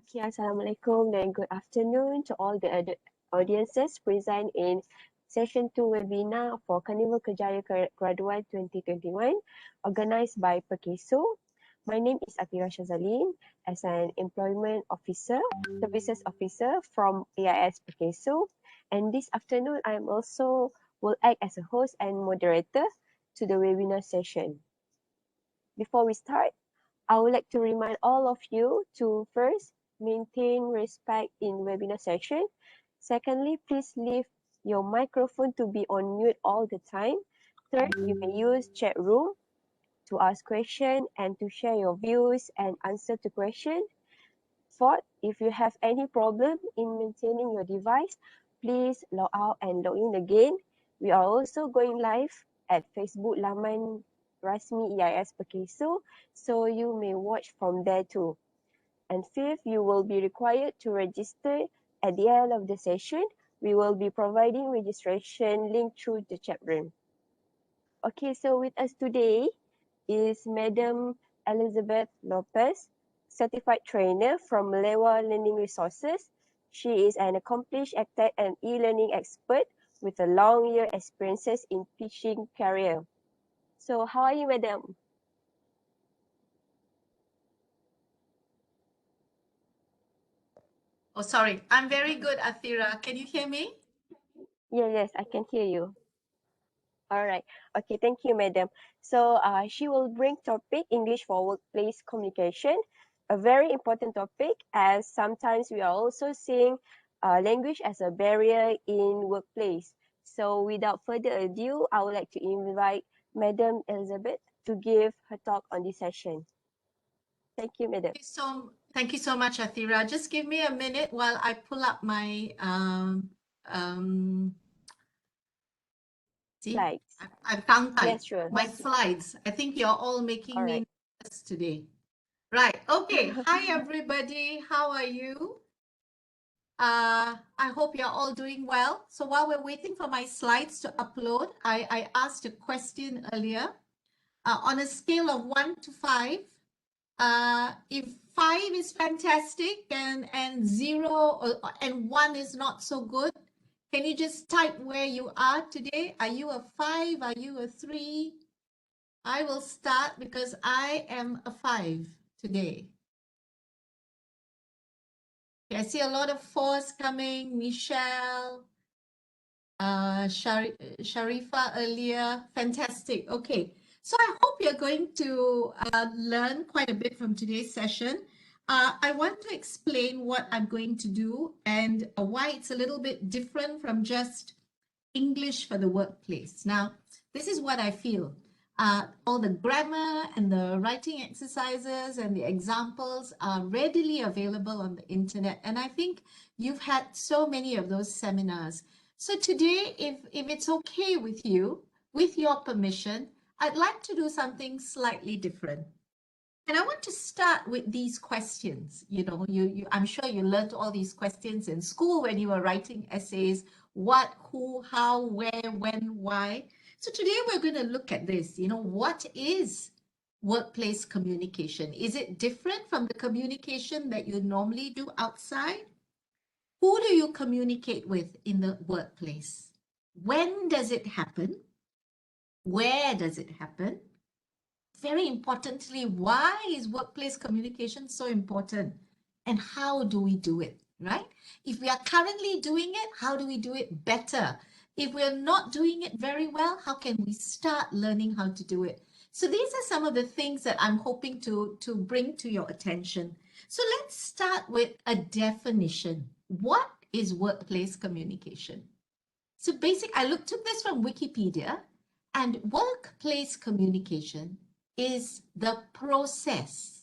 Okay, Assalamualaikum and good afternoon to all the audiences present in Session 2 webinar for Carnival Kerjaya Graduan 2021 organized by Perkeso. My name is Atira Shazalin as an Employment Officer, Services Officer from EIS Perkeso. And this afternoon, I am also will act as a host and moderator to the webinar session. Before we start, I would like to remind all of you to first maintain respect in webinar session. Secondly, please leave your microphone to be on mute all the time. Third, you may use chat room to ask questions and to share your views and answer to questions. Fourth, if you have any problem in maintaining your device, please log out and log in again. We are also going live at Facebook laman Rasmi EIS Perkeso, so you may watch from there too. And fifth, you will be required to register at the end of the session. We will be providing registration link through the chat room. Okay, so with us today is Madam Elizabeth Lopez, Certified Trainer from Lewa Learning Resources. She is an accomplished EdTech and e-learning expert with a long year experiences in teaching career. So how are you, Madam? Oh, sorry. I'm very good, Athira. Can you hear me? Yes, I can hear you. All right. Okay, thank you, Madam. So she will bring topic English for workplace communication, a very important topic as sometimes we are also seeing language as a barrier in workplace. So without further ado, I would like to invite Madam Elizabeth to give her talk on this session. Thank you, Madam. Thank you so much, Athira. Just give me a minute while I pull up my Slides. I'm tongue-tied. Yes, sure. My slides. I think you're all making All me right. nervous today. Right. Okay. Hi, everybody. How are you? I hope you're all doing well. So while we're waiting for my slides to upload, I asked a question earlier. On a scale of 1 to 5, if 5 is fantastic and 0 and 1 is not so good, can you just type where you are today? Are you a 5? Are you a 3? I will start because I am a 5 today. Okay, I see a lot of 4s coming. Michelle, Sharifa earlier. Fantastic. Okay. So I hope you're going to learn quite a bit from today's session. I want to explain what I'm going to do and why it's a little bit different from just English for the workplace. Now, this is what I feel. All the grammar and the writing exercises and the examples are readily available on the internet. And I think you've had so many of those seminars. So today, if it's okay with you, with your permission, I'd like to do something slightly different. And I want to start with these questions. You know, I'm sure you learned all these questions in school when you were writing essays. What, who, how, where, when, why. So today we're going to look at this. You know, what is workplace communication? Is it different from the communication that you normally do outside? Who do you communicate with in the workplace? When does it happen? Where does it happen? Very importantly, why is workplace communication so important? And how do we do it, right? If we are currently doing it, how do we do it better? If we're not doing it very well, how can we start learning how to do it? So these are some of the things that I'm hoping to bring to your attention. So let's start with a definition. What is workplace communication? So I took this from Wikipedia, and workplace communication is the process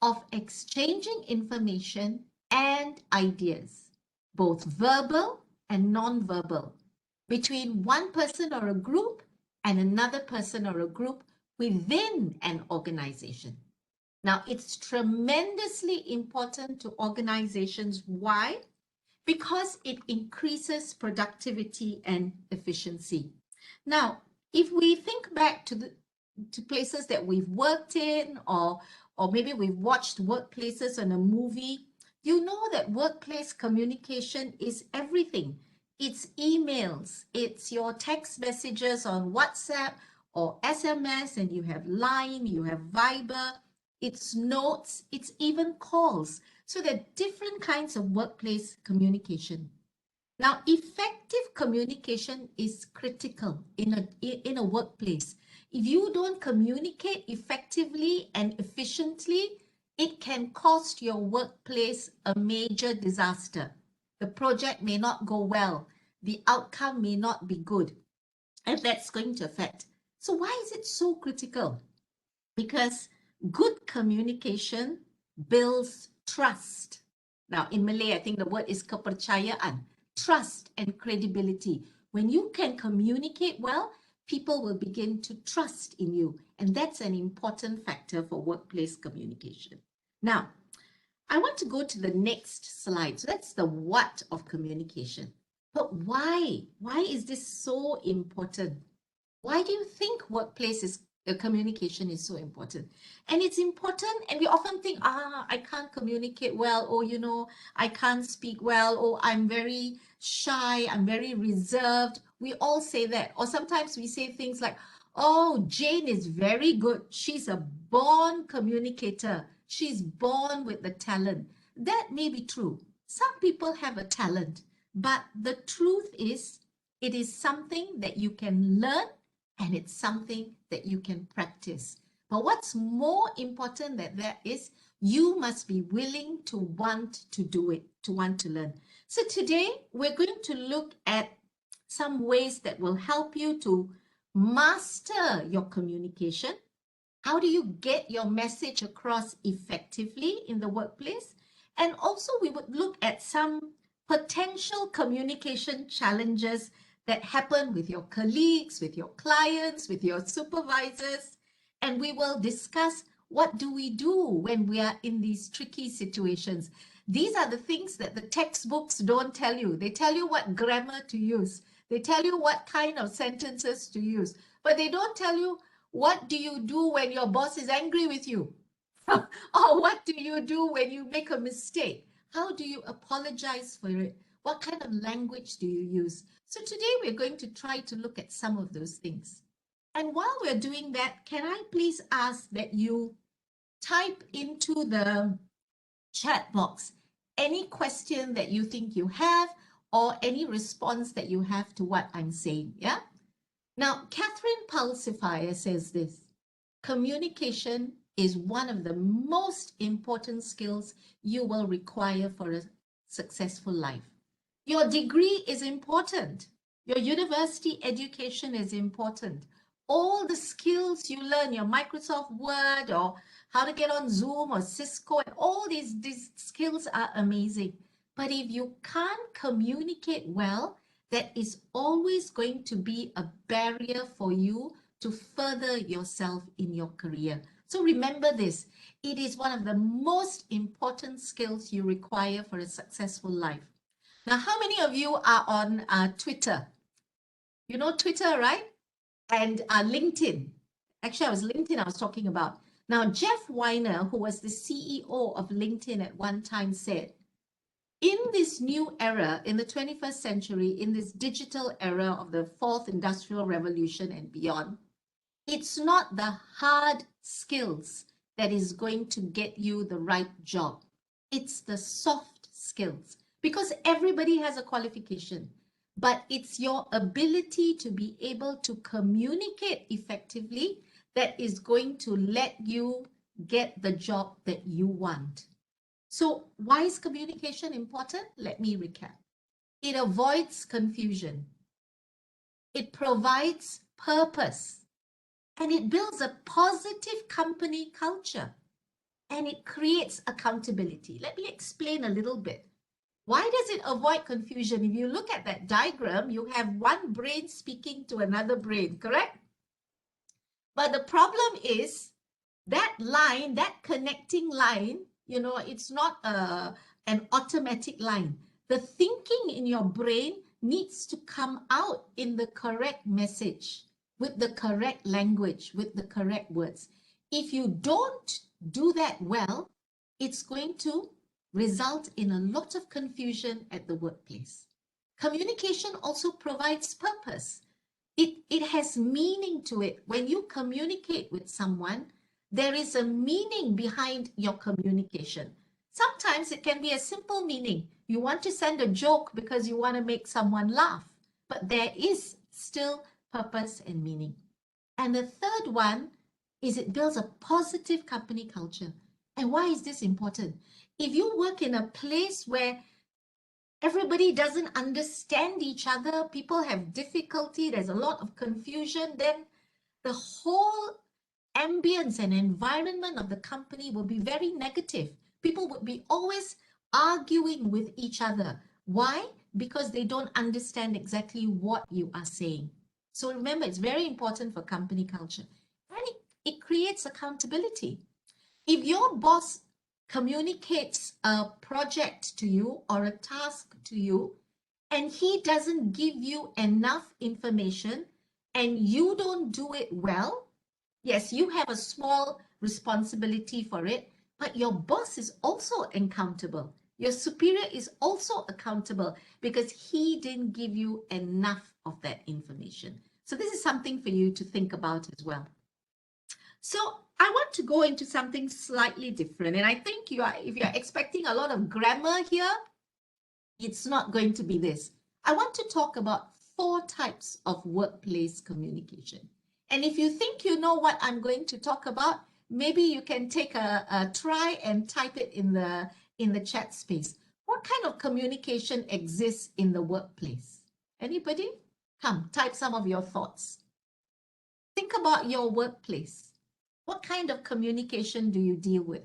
of exchanging information and ideas, both verbal and non-verbal, between one person or a group and another person or a group within an organization. Now, it's tremendously important to organizations. Why? Because it increases productivity and efficiency. Now, if we think back to places that we've worked in, or maybe we've watched workplaces in a movie, You know that workplace communication is everything. It's emails, it's your text messages on WhatsApp or SMS, and you have Line, you have Viber, it's notes, it's even calls. So there are different kinds of workplace communication. Now, effective communication is critical in a workplace. If you don't communicate effectively and efficiently, it can cost your workplace a major disaster. The project may not go well. The outcome may not be good. And that's going to affect. So why is it so critical? Because good communication builds trust. Now, in Malay, I think the word is kepercayaan, trust and credibility. When you can communicate well, people will begin to trust in you. And that's an important factor for workplace communication. Now, I want to go to the next slide. So that's the what of communication. But why? Why is this so important? Why do you think workplace communication is so important? And it's important, and we often think, I can't communicate well, or, I can't speak well, or I'm very shy, I'm very reserved. We all say that. Or sometimes we say things like, oh, Jane is very good. She's a born communicator. She's born with the talent. That may be true. Some people have a talent, but the truth is, it is something that you can learn, and it's something that you can practice. But what's more important than that is you must be willing to want to do it, to want to learn. So today we're going to look at some ways that will help you to master your communication. How do you get your message across effectively in the workplace? And also we would look at some potential communication challenges that happen with your colleagues, with your clients, with your supervisors. And we will discuss what do we do when we are in these tricky situations. These are the things that the textbooks don't tell you. They tell you what grammar to use. They tell you what kind of sentences to use. But they don't tell you what do you do when your boss is angry with you? Or what do you do when you make a mistake? How do you apologize for it? What kind of language do you use? So today we're going to try to look at some of those things. And while we're doing that, can I please ask that you type into the chat box any question that you think you have or any response that you have to what I'm saying, yeah? Now, Catherine Pulsifier says this: communication is one of the most important skills you will require for a successful life. Your degree is important. Your university education is important. All the skills you learn, your Microsoft Word or how to get on Zoom or Cisco, and all these skills are amazing. But if you can't communicate well, that is always going to be a barrier for you to further yourself in your career. So remember this, it is one of the most important skills you require for a successful life. Now, how many of you are on Twitter? You know Twitter, right? And LinkedIn. Actually, I was talking about. Now, Jeff Weiner, who was the CEO of LinkedIn at one time, said, in this new era, in the 21st century, in this digital era of the fourth industrial revolution and beyond, it's not the hard skills that is going to get you the right job. It's the soft skills, because everybody has a qualification, but it's your ability to be able to communicate effectively that is going to let you get the job that you want. So why is communication important? Let me recap. It avoids confusion. It provides purpose. And it builds a positive company culture. And it creates accountability. Let me explain a little bit. Why does it avoid confusion? If you look at that diagram, you have one brain speaking to another brain, correct? But the problem is that line, that connecting line, it's not an automatic line. The thinking in your brain needs to come out in the correct message, with the correct language, with the correct words. If you don't do that well, it's going to result in a lot of confusion at the workplace. Communication also provides purpose. It has meaning to it. When you communicate with someone, there is a meaning behind your communication. Sometimes it can be a simple meaning. You want to send a joke because you want to make someone laugh, but there is still purpose and meaning. And the third one is it builds a positive company culture. And why is this important? If you work in a place where everybody doesn't understand each other, people have difficulty, there's a lot of confusion, then the whole ambience and environment of the company will be very negative. People would be always arguing with each other. Why? Because they don't understand exactly what you are saying. So remember, it's very important for company culture. And it creates accountability. If your boss communicates a project to you or a task to you, and he doesn't give you enough information and you don't do it well, yes, you have a small responsibility for it, but your boss is also accountable. Your superior is also accountable because he didn't give you enough of that information. So this is something for you to think about as well. So I want to go into something slightly different. And I think if you're expecting a lot of grammar here, it's not going to be this. I want to talk about 4 types of workplace communication. And if you think you know what I'm going to talk about, maybe you can take a try and type it in the chat space. What kind of communication exists in the workplace? Anybody? Come, type some of your thoughts. Think about your workplace. What kind of communication do you deal with?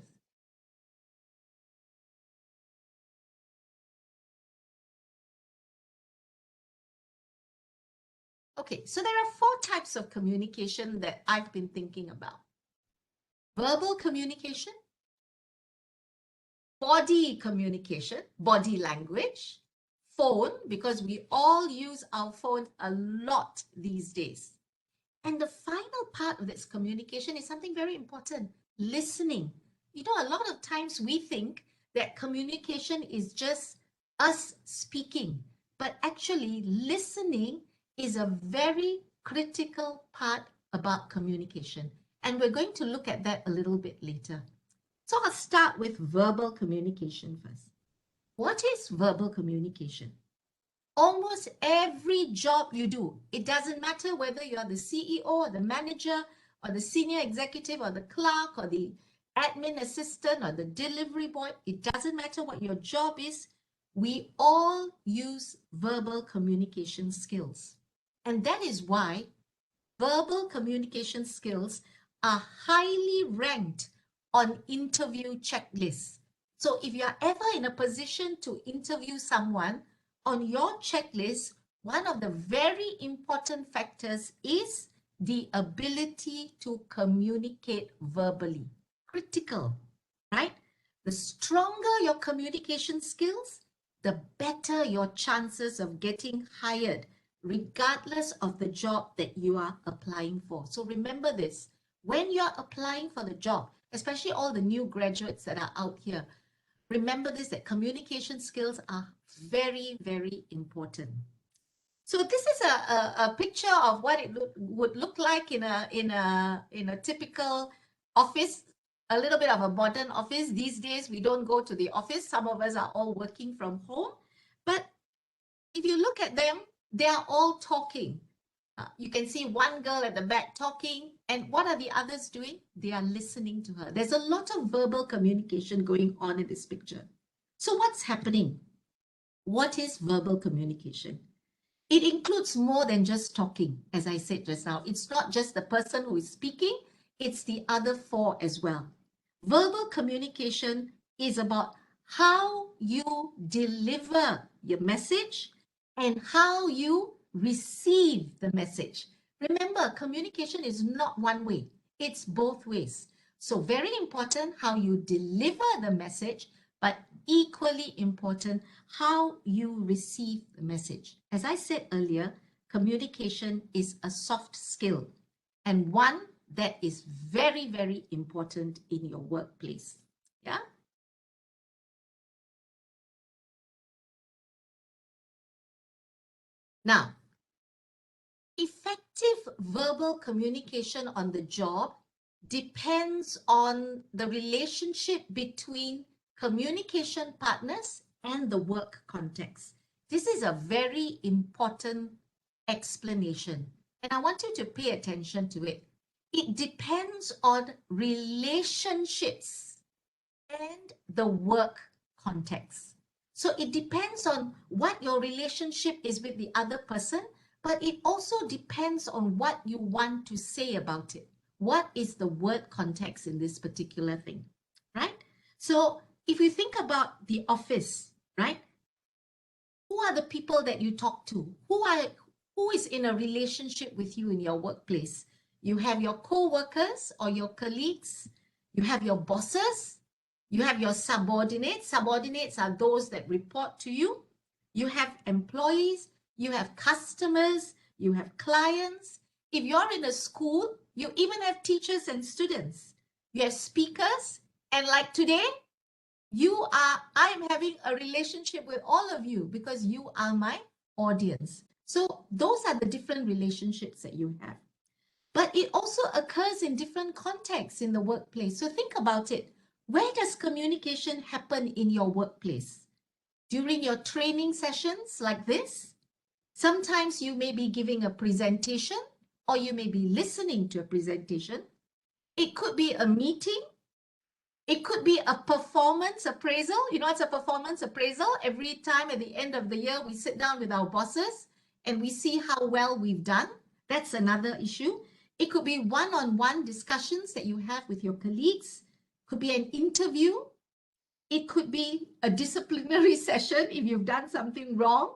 Okay, so there are 4 types of communication that I've been thinking about. Verbal communication, body communication, body language, phone, because we all use our phone a lot these days. And the final part of this communication is something very important, listening. You know, a lot of times we think that communication is just us speaking, but actually listening is a very critical part about communication. And we're going to look at that a little bit later. So I'll start with verbal communication first. What is verbal communication? Almost every job you do, it doesn't matter whether you're the CEO or the manager or the senior executive or the clerk or the admin assistant or the delivery boy, it doesn't matter what your job is, we all use verbal communication skills. And that is why verbal communication skills are highly ranked on interview checklists. So if you're ever in a position to interview someone, on your checklist, one of the very important factors is the ability to communicate verbally. Critical, right? The stronger your communication skills, the better your chances of getting hired, regardless of the job that you are applying for. So remember this, when you're applying for the job, especially all the new graduates that are out here, remember this, that communication skills are very, very important. So this is a picture of what it would look like in a typical office, a little bit of a modern office. These days, we don't go to the office. Some of us are all working from home. But if you look at them, they are all talking. You can see one girl at the back talking. And what are the others doing? They are listening to her. There's a lot of verbal communication going on in this picture. So what's happening? What is verbal communication? It includes more than just talking, as I said just now. It's not just the person who is speaking, it's the other 4 as well. Verbal communication is about how you deliver your message and how you receive the message. Remember, communication is not one way, it's both ways. So very important how you deliver the message, but equally important how you receive the message. As I said earlier, communication is a soft skill and one that is very, very important in your workplace. Yeah. Now, effective verbal communication on the job depends on the relationship between communication partners and the work context. This is a very important explanation, and I want you to pay attention to it. It depends on relationships and the work context. So it depends on what your relationship is with the other person, but it also depends on what you want to say about it. What is the word context in this particular thing, right? So if you think about the office, right? Who are the people that you talk to? Who is in a relationship with you in your workplace? You have your co-workers or your colleagues, you have your bosses, you have your subordinates. Subordinates are those that report to you. You have employees, you have customers, you have clients. If you're in a school, you even have teachers and students. You have speakers, and like today, I am having a relationship with all of you because you are my audience. So those are the different relationships that you have. But it also occurs in different contexts in the workplace. So think about it. Where does communication happen in your workplace? During your training sessions like this? Sometimes you may be giving a presentation or you may be listening to a presentation. It could be a meeting. It could be a performance appraisal. You know, it's a performance appraisal. Every time at the end of the year, we sit down with our bosses and we see how well we've done. That's another issue. It could be one-on-one discussions that you have with your colleagues. Could be an interview. It could be a disciplinary session if you've done something wrong.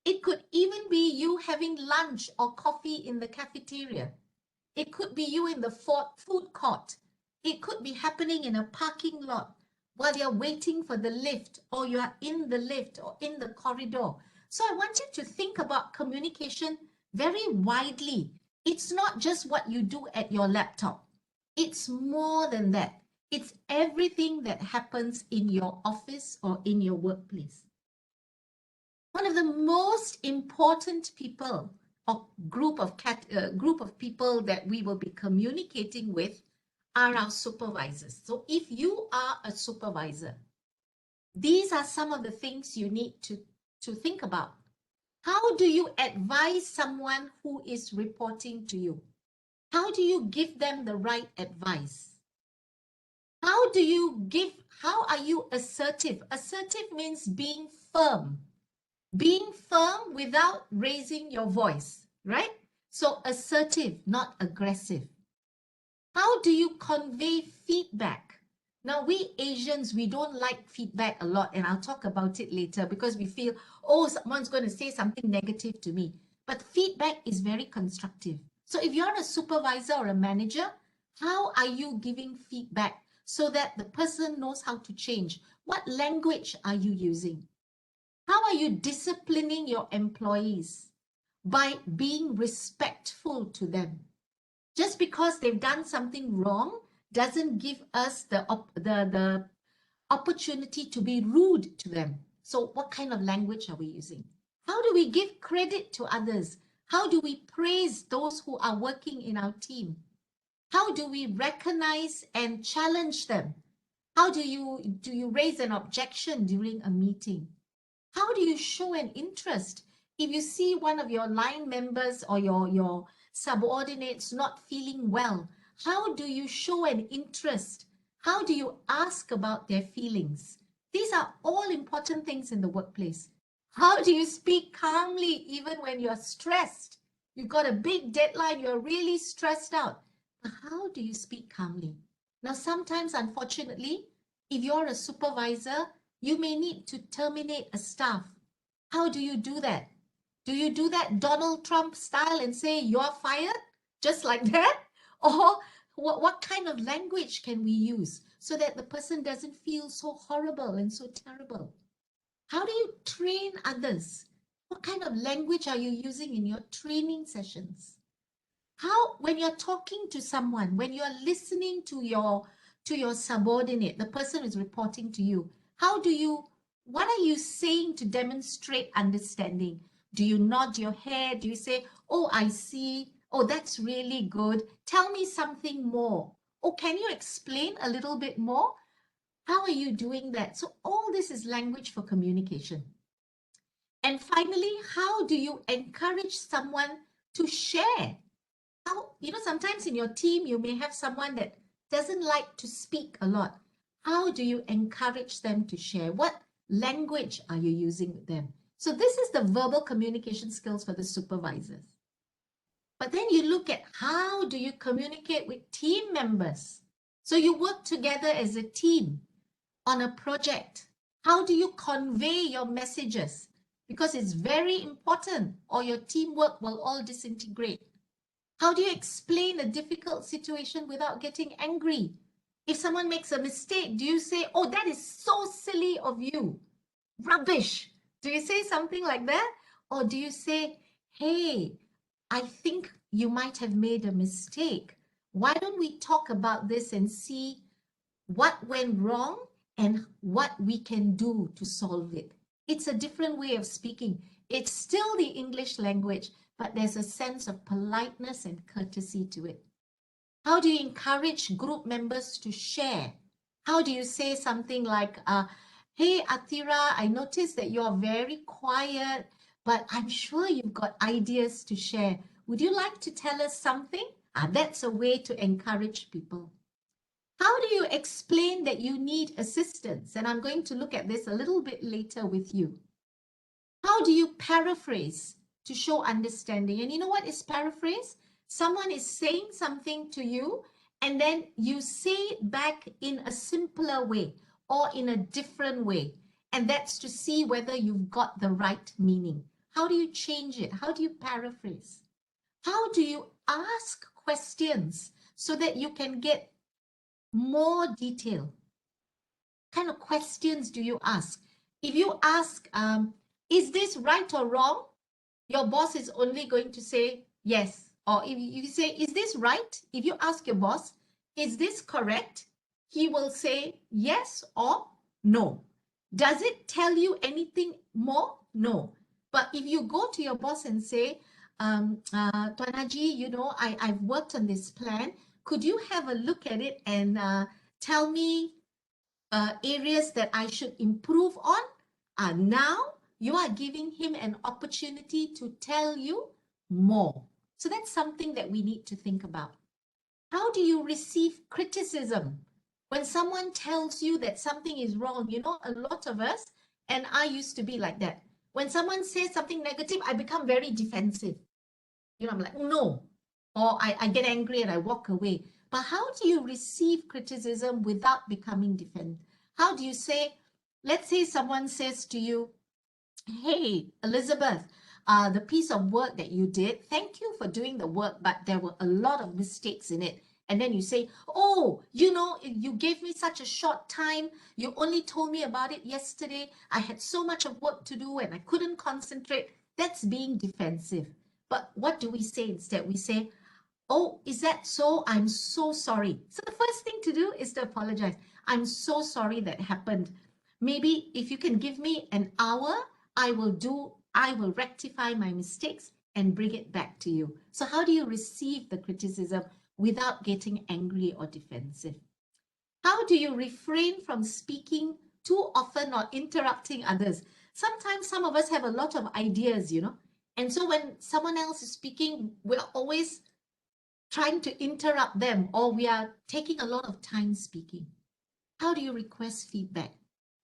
It could even be you having lunch or coffee in the cafeteria. It could be you in the food court. It could be happening in a parking lot while you're waiting for the lift, or you are in the lift or in the corridor. So I want you to think about communication very widely. It's not just what you do at your laptop. It's more than that. It's everything that happens in your office or in your workplace. One of the most important people or group of people that we will be communicating with are our supervisors. So if you are a supervisor, these are some of the things you need to think about. How do you advise someone who is reporting to you? How do you give them the right advice? How are you assertive? Assertive means being firm. Being firm without raising your voice, right? So assertive, not aggressive. How do you convey feedback? Now, we Asians, we don't like feedback a lot, and I'll talk about it later because we feel, oh, someone's going to say something negative to me. But feedback is very constructive. So if you're a supervisor or a manager, how are you giving feedback so that the person knows how to change? What language are you using? How are you disciplining your employees? By being respectful to them. Just because they've done something wrong doesn't give us the opportunity to be rude to them. So what kind of language are we using? How do we give credit to others? How do we praise those who are working in our team? How do we recognize and challenge them? How do you raise an objection during a meeting? How do you show an interest? If you see one of your line members or your subordinates not feeling well, how do you show an interest? How do you ask about their feelings? These are all important things in the workplace. How do you speak calmly even when you're stressed? You've got a big deadline, you're really stressed out. But how do you speak calmly? Now, sometimes, unfortunately, if you're a supervisor, you may need to terminate a staff. How do you do that? Do you do that Donald Trump style and say you're fired? Just like that? Or what kind of language can we use so that the person doesn't feel so horrible and so terrible? How do you train others? What kind of language are you using in your training sessions? How, when you're talking to someone, when you're listening to your subordinate, the person is reporting to you, what are you saying to demonstrate understanding? Do you nod your head? Do you say, oh, I see. Oh, that's really good. Tell me something more. Oh, can you explain a little bit more? How are you doing that? So all this is language for communication. And finally, how do you encourage someone to share? How, sometimes in your team, you may have someone that doesn't like to speak a lot. How do you encourage them to share? What language are you using with them? So this is the verbal communication skills for the supervisors. But then you look at how do you communicate with team members? So you work together as a team on a project. How do you convey your messages? Because it's very important, or your teamwork will all disintegrate. How do you explain a difficult situation without getting angry? If someone makes a mistake, do you say, oh, that is so silly of you? Rubbish. Do you say something like that? Or do you say, hey, I think you might have made a mistake. Why don't we talk about this and see what went wrong and what we can do to solve it? It's a different way of speaking. It's still the English language, but there's a sense of politeness and courtesy to it. How do you encourage group members to share? How do you say something like, hey, Atira, I noticed that you're very quiet, but I'm sure you've got ideas to share. Would you like to tell us something? That's a way to encourage people. How do you explain that you need assistance? And I'm going to look at this a little bit later with you. How do you paraphrase to show understanding? And you know what is paraphrase? Someone is saying something to you, and then you say it back in a simpler way or in a different way. And that's to see whether you've got the right meaning. How do you change it? How do you paraphrase? How do you ask questions so that you can get more detail? What kind of questions do you ask? If you ask, is this right or wrong? Your boss is only going to say yes. Or if you say, is this right? If you ask your boss, is this correct? He will say yes or no. Does it tell you anything more? No. But if you go to your boss and say, Tuan Haji, I've worked on this plan. Could you have a look at it and tell me areas that I should improve on? Now you are giving him an opportunity to tell you more. So that's something that we need to think about. How do you receive criticism? When someone tells you that something is wrong, a lot of us, and I used to be like that. When someone says something negative, I become very defensive. I'm like, no. Or I get angry and I walk away. But how do you receive criticism without becoming defensive? How do you say, let's say someone says to you, hey, Elizabeth, the piece of work that you did, thank you for doing the work, but there were a lot of mistakes in it. And then you say, oh, you gave me such a short time. You only told me about it yesterday. I had so much of work to do and I couldn't concentrate. That's being defensive. But what do we say instead? We say, oh, is that so? I'm so sorry. So the first thing to do is to apologize. I'm so sorry that happened. Maybe if you can give me an hour, I will rectify my mistakes and bring it back to you. So how do you receive the criticism without getting angry or defensive? How do you refrain from speaking too often or interrupting others? Sometimes some of us have a lot of ideas, and so when someone else is speaking, we're always trying to interrupt them, or we are taking a lot of time speaking. How do you request feedback?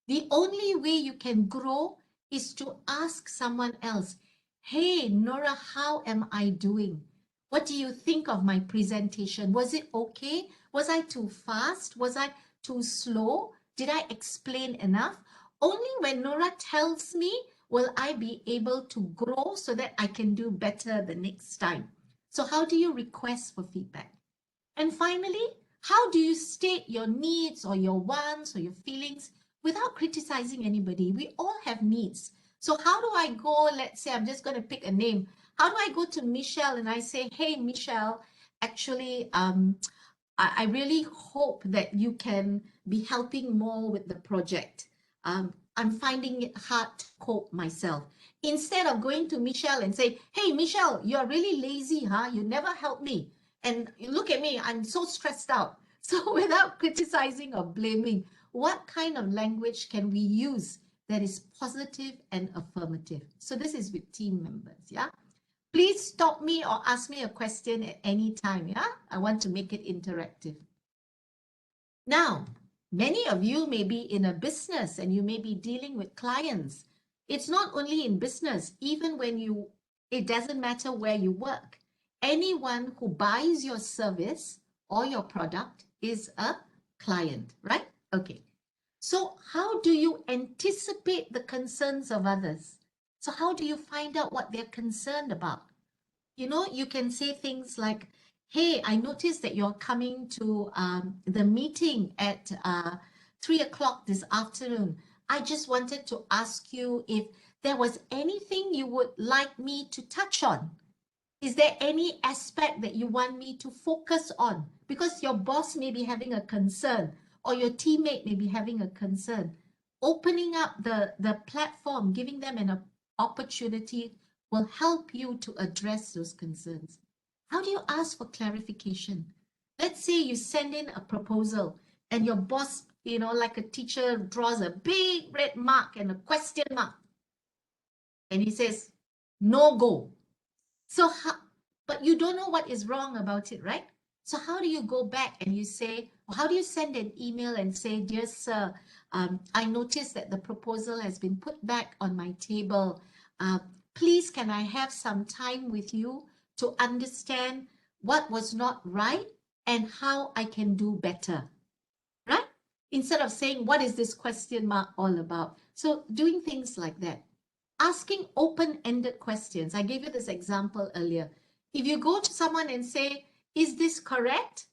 The only way you can grow is to ask someone else, hey, Nora, how am I doing? What do you think of my presentation? Was it okay? Was I too fast? Was I too slow? Did I explain enough? Only when Nora tells me will I be able to grow so that I can do better the next time. So how do you request for feedback? And finally, how do you state your needs or your wants or your feelings without criticizing anybody? We all have needs. So how do I go, let's say I'm just going to pick a name. How do I go to Michelle and I say, hey, Michelle, actually, I really hope that you can be helping more with the project. I'm finding it hard to cope myself. Instead of going to Michelle and say, hey, Michelle, you're really lazy, huh? You never help me. And look at me, I'm so stressed out. So without criticizing or blaming, what kind of language can we use that is positive and affirmative? So this is with team members, yeah? Please stop me or ask me a question at any time, yeah? I want to make it interactive. Now, many of you may be in a business and you may be dealing with clients. It's not only in business, even when it doesn't matter where you work. Anyone who buys your service or your product is a client, right? Okay. So how do you anticipate the concerns of others? So how do you find out what they're concerned about? You can say things like, hey, I noticed that you're coming to the meeting at 3 o'clock this afternoon. I just wanted to ask you if there was anything you would like me to touch on. Is there any aspect that you want me to focus on? Because your boss may be having a concern or your teammate may be having a concern. Opening up the platform, giving them an opportunity will help you to address those concerns. How do you ask for clarification? Let's say you send in a proposal and your boss, like a teacher, draws a big red mark and a question mark. And he says, no go. So, but you don't know what is wrong about it, right? So how do you go back and you say, or how do you send an email and say, dear sir, I noticed that the proposal has been put back on my table. Please, can I have some time with you to understand what was not right and how I can do better, right? Instead of saying, what is this question mark all about? So doing things like that. Asking open-ended questions. I gave you this example earlier. If you go to someone and say, is this correct?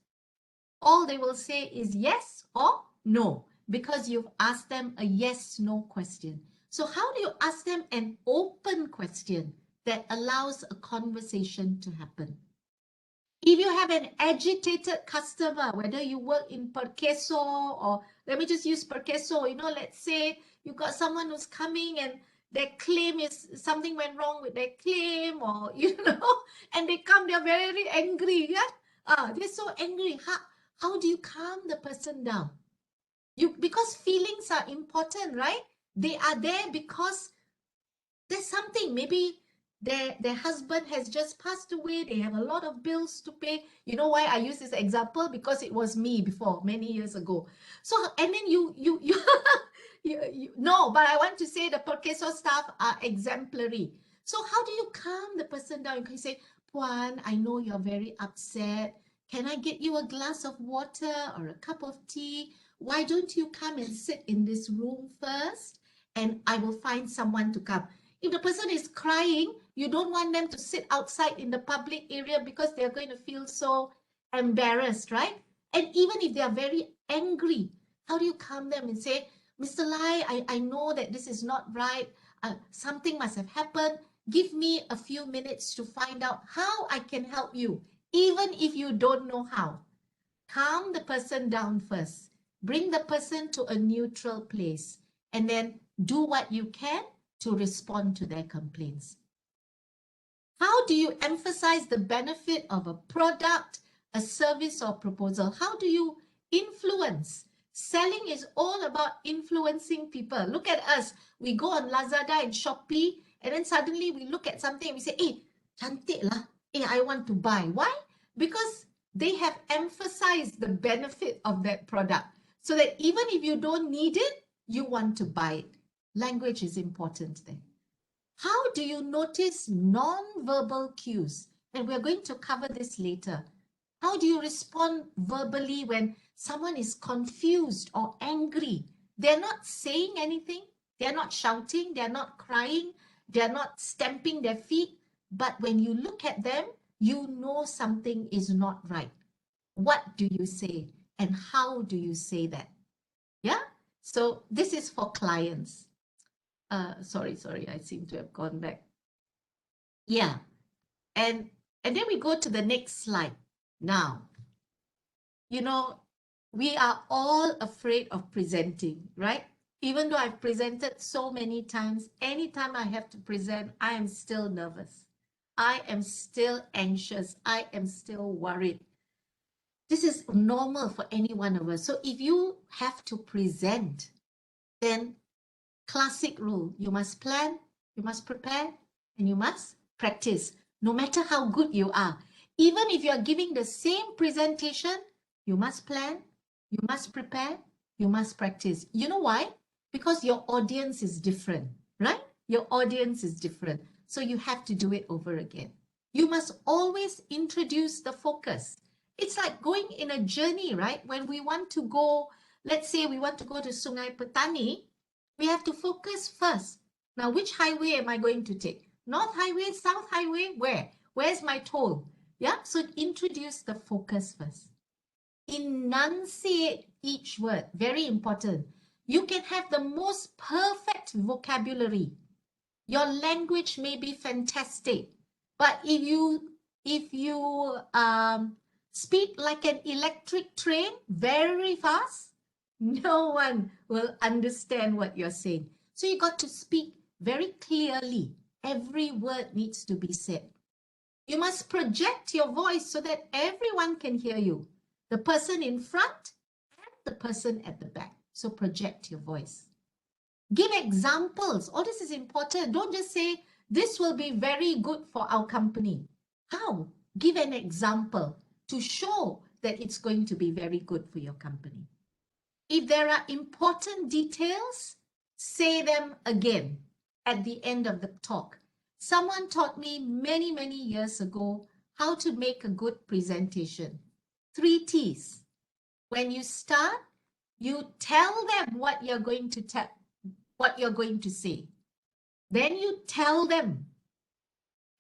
All they will say is yes or no, because you've asked them a yes-no question. So how do you ask them an open question that allows a conversation to happen? If you have an agitated customer, whether you work in Perkeso or let me just use Perkeso, let's say you got someone who's coming and their claim is something went wrong with their claim or, and they come, they're very angry. Yeah? They're so angry. How do you calm the person down? Because feelings are important, right? They are there because there's something, maybe their husband has just passed away, they have a lot of bills to pay. You know why I use this example? Because it was me before, many years ago. So, and then no, but I want to say the Perkeso staff are exemplary. So how do you calm the person down? You can say, Puan, I know you're very upset. Can I get you a glass of water or a cup of tea? Why don't you come and sit in this room first? And I will find someone to come. If the person is crying, you don't want them to sit outside in the public area because they're going to feel so embarrassed, right? And even if they are very angry, how do you calm them and say, Mr. Lai, I know that this is not right. Something must have happened. Give me a few minutes to find out how I can help you, even if you don't know how. Calm the person down first. Bring the person to a neutral place and then do what you can to respond to their complaints. How do you emphasize the benefit of a product, a service, or proposal? How do you influence? Selling is all about influencing people. Look at us. We go on Lazada and Shopee, and then suddenly we look at something and we say, cantik lah. I want to buy. Why? Because they have emphasized the benefit of that product so that even if you don't need it, you want to buy it. Language is important there. How do you notice non-verbal cues? And we're going to cover this later. How do you respond verbally when someone is confused or angry? They're not saying anything. They're not shouting. They're not crying. They're not stamping their feet. But when you look at them, you know something is not right. What do you say? And how do you say that? Yeah? So this is for clients. Sorry, I seem to have gone back. Yeah, and then we go to the next slide. Now, we are all afraid of presenting, right? Even though I've presented so many times, anytime I have to present, I am still nervous. I am still anxious. I am still worried. This is normal for any one of us. So if you have to present, then classic rule, you must plan, you must prepare, and you must practice, no matter how good you are. Even if you are giving the same presentation, you must plan, you must prepare, you must practice. You know why? Because your audience is different, right? Your audience is different. So you have to do it over again. You must always introduce the focus. It's like going in a journey, right? When we want to go, let's say we want to go to Sungai Petani, we have to focus first. Now, which highway am I going to take? North Highway, South Highway, where? Where's my toll? Yeah, so introduce the focus first. Enunciate each word, very important. You can have the most perfect vocabulary. Your language may be fantastic, but if you speak like an electric train very fast, no one will understand what you're saying. So you got to speak very clearly. Every word needs to be said. You must project your voice so that everyone can hear you. The person in front and the person at the back. So project your voice. Give examples. All this is important. Don't just say, this will be very good for our company. How? Give an example to show that it's going to be very good for your company. If there are important details, say them again at the end of the talk. Someone taught me many, many years ago how to make a good presentation. 3 T's. When you start, you tell them what you're going to say. Then you tell them.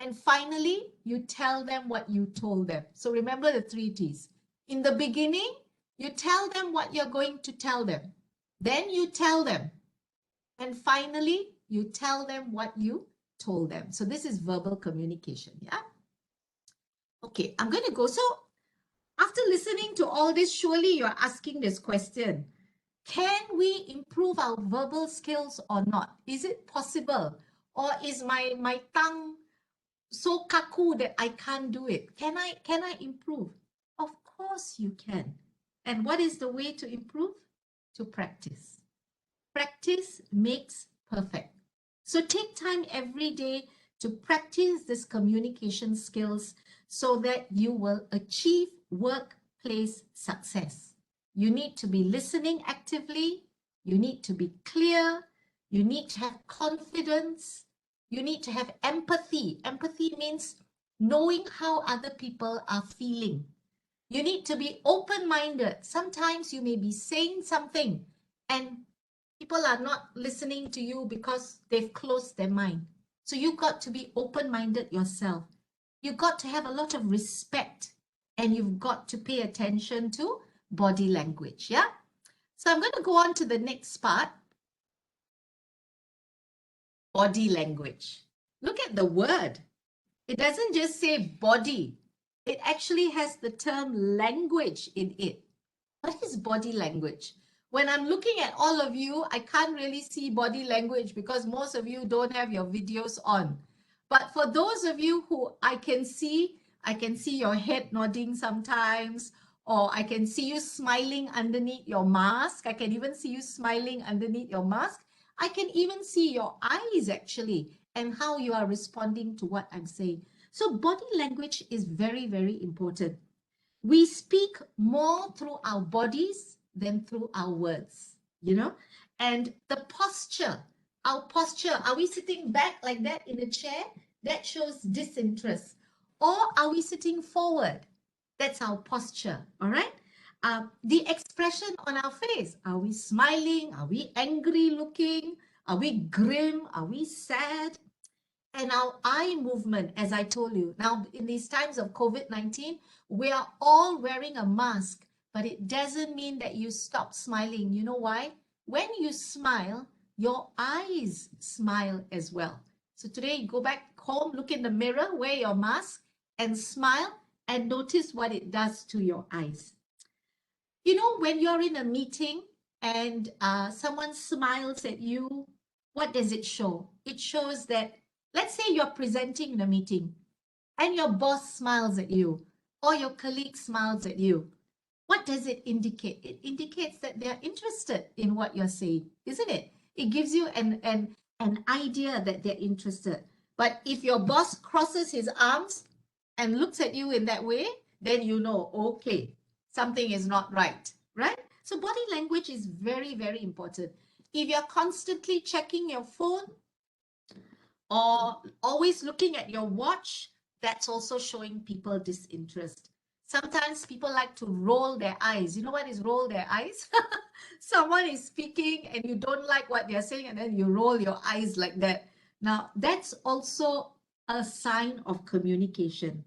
And finally, you tell them what you told them. So remember the 3 T's. In the beginning, you tell them what you're going to tell them. Then you tell them. And finally, you tell them what you told them. So this is verbal communication, yeah? Okay, I'm going to go. So after listening to all this, surely you're asking this question. Can we improve our verbal skills or not? Is it possible? Or is my tongue so kaku that I can't do it? Can I improve? Of course you can. And what is the way to improve? To practice. Practice makes perfect. So take time every day to practice this communication skills so that you will achieve workplace success. You need to be listening actively. You need to be clear. You need to have confidence. You need to have empathy. Empathy means knowing how other people are feeling. You need to be open-minded. Sometimes you may be saying something and people are not listening to you because they've closed their mind. So you've got to be open-minded yourself. You've got to have a lot of respect and you've got to pay attention to body language, yeah? So I'm going to go on to the next part. Body language. Look at the word. It doesn't just say body. It actually has the term language in it. What is body language? When I'm looking at all of you, I can't really see body language because most of you don't have your videos on. But for those of you who I can see your head nodding sometimes, or I can see you smiling underneath your mask. I can even see you smiling underneath your mask. I can even see your eyes actually and how you are responding to what I'm saying. So body language is very, very important. We speak more through our bodies than through our words, you know? And the posture, our posture, are we sitting back like that in a chair? That shows disinterest. Or are we sitting forward? That's our posture, all right? The expression on our face, are we smiling? Are we angry looking? Are we grim? Are we sad? And our eye movement, as I told you, now in these times of COVID-19, we are all wearing a mask, but it doesn't mean that you stop smiling. You know why? When you smile, your eyes smile as well. So today, you go back home, look in the mirror, wear your mask and smile and notice what it does to your eyes. You know, when you're in a meeting and someone smiles at you, what does it show? It shows that, let's say you're presenting in a meeting and your boss smiles at you or your colleague smiles at you. What does it indicate? It indicates that they're interested in what you're saying, isn't it? It gives you an idea that they're interested. But if your boss crosses his arms and looks at you in that way, then you know, okay, something is not right, right? So body language is very, very important. If you're constantly checking your phone or always looking at your watch, that's also showing people disinterest. Sometimes people like to roll their eyes. You know what is roll their eyes? Someone is speaking and you don't like what they're saying, and then you roll your eyes like that. Now, that's also a sign of communication.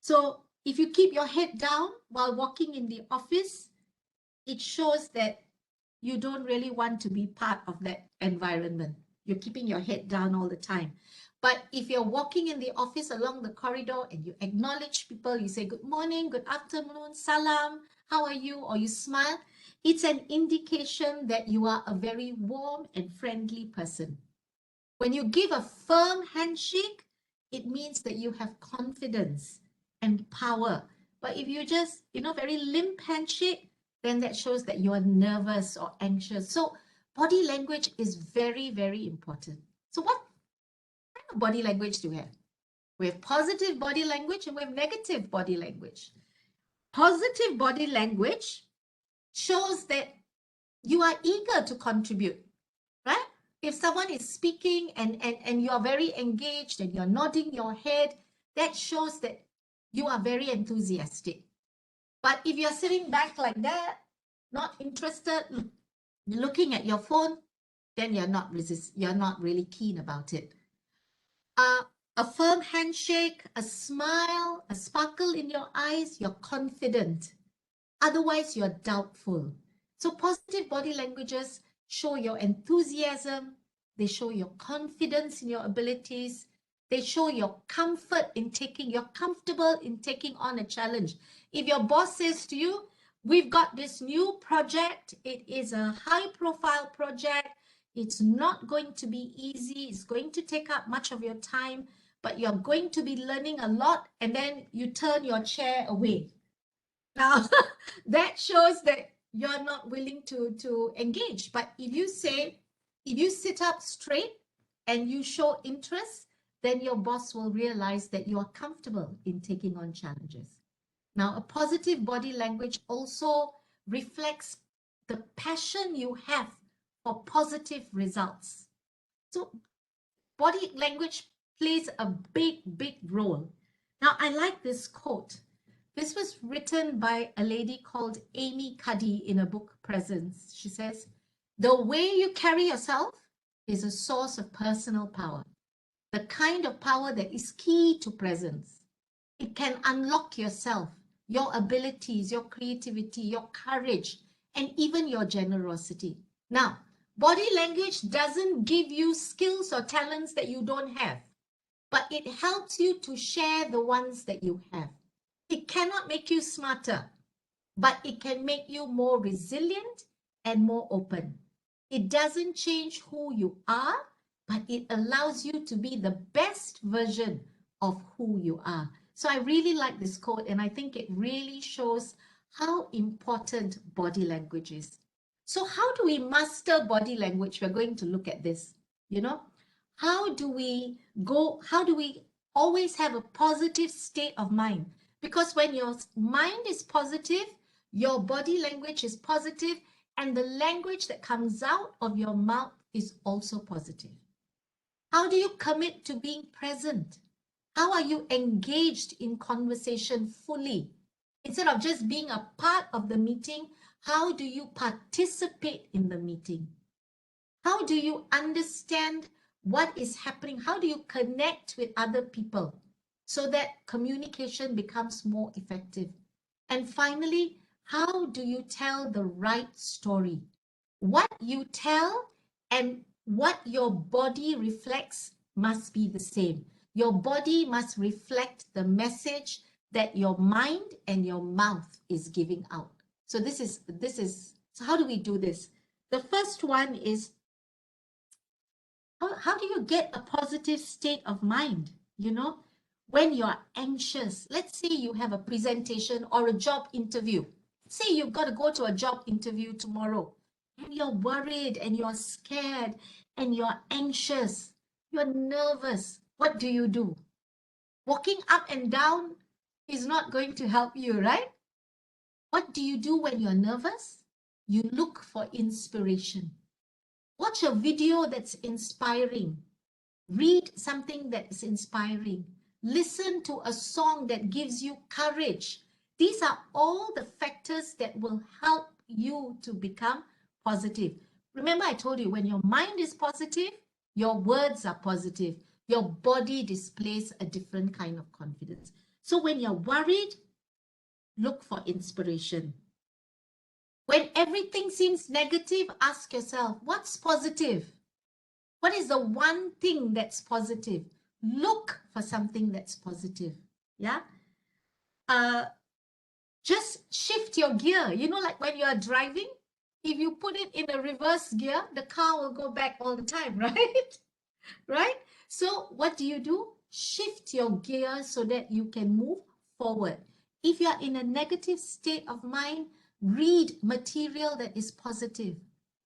So if you keep your head down while walking in the office, it shows that you don't really want to be part of that environment. You're keeping your head down all the time. But if you're walking in the office along the corridor and you acknowledge people, you say good morning, good afternoon, salam, how are you? Or you smile, it's an indication that you are a very warm and friendly person. When you give a firm handshake, it means that you have confidence and power. But if you just, very limp handshake, then that shows that you are nervous or anxious. So body language is very, very important. So what kind of body language do we have? We have positive body language and we have negative body language. Positive body language shows that you are eager to contribute, right? If someone is speaking and you're very engaged and you're nodding your head, that shows that you are very enthusiastic. But if you're sitting back like that, not interested, looking at your phone, then you're not really keen about it. A firm handshake, a smile, a sparkle in your eyes, you're confident. Otherwise, you're doubtful. So positive body languages show your enthusiasm, they show your confidence in your abilities, they show your comfort in you're comfortable in taking on a challenge. If your boss says to you, we've got this new project, it is a high profile project, it's not going to be easy, it's going to take up much of your time, but you're going to be learning a lot, and then you turn your chair away. Now, that shows that you're not willing to engage. But if you sit up straight and you show interest, then your boss will realize that you are comfortable in taking on challenges. Now, a positive body language also reflects the passion you have for positive results. So body language plays a big, big role. Now, I like this quote. This was written by a lady called Amy Cuddy in a book, Presence. She says, the way you carry yourself is a source of personal power, the kind of power that is key to presence. It can unlock yourself, your abilities, your creativity, your courage, and even your generosity. Now, body language doesn't give you skills or talents that you don't have, but it helps you to share the ones that you have. It cannot make you smarter, but it can make you more resilient and more open. It doesn't change who you are, but it allows you to be the best version of who you are. So I really like this quote, and I think it really shows how important body language is. So how do we master body language? We're going to look at this. How do we always have a positive state of mind? Because when your mind is positive, your body language is positive, and the language that comes out of your mouth is also positive. How do you commit to being present? How are you engaged in conversation fully? Instead of just being a part of the meeting, how do you participate in the meeting? How do you understand what is happening? How do you connect with other people so that communication becomes more effective? And finally, how do you tell the right story? What you tell and what your body reflects must be the same. Your body must reflect the message that your mind and your mouth is giving out. So so how do we do this? The first one is, how do you get a positive state of mind? You know, when you're anxious, let's say you have a presentation or a job interview. Say you've got to go to a job interview tomorrow and you're worried and you're scared and you're anxious, you're nervous. What do? Walking up and down is not going to help you, right? What do you do when you're nervous? You look for inspiration. Watch a video that's inspiring. Read something that is inspiring. Listen to a song that gives you courage. These are all the factors that will help you to become positive. Remember, I told you, when your mind is positive, your words are positive. Your body displays a different kind of confidence. So when you're worried, look for inspiration. When everything seems negative, ask yourself, what's positive? What is the one thing that's positive? Look for something that's positive. Yeah. Just shift your gear. You know, like when you are driving, if you put it in a reverse gear, the car will go back all the time, right? Right? So what do? Shift your gear so that you can move forward. If you are in a negative state of mind, read material that is positive.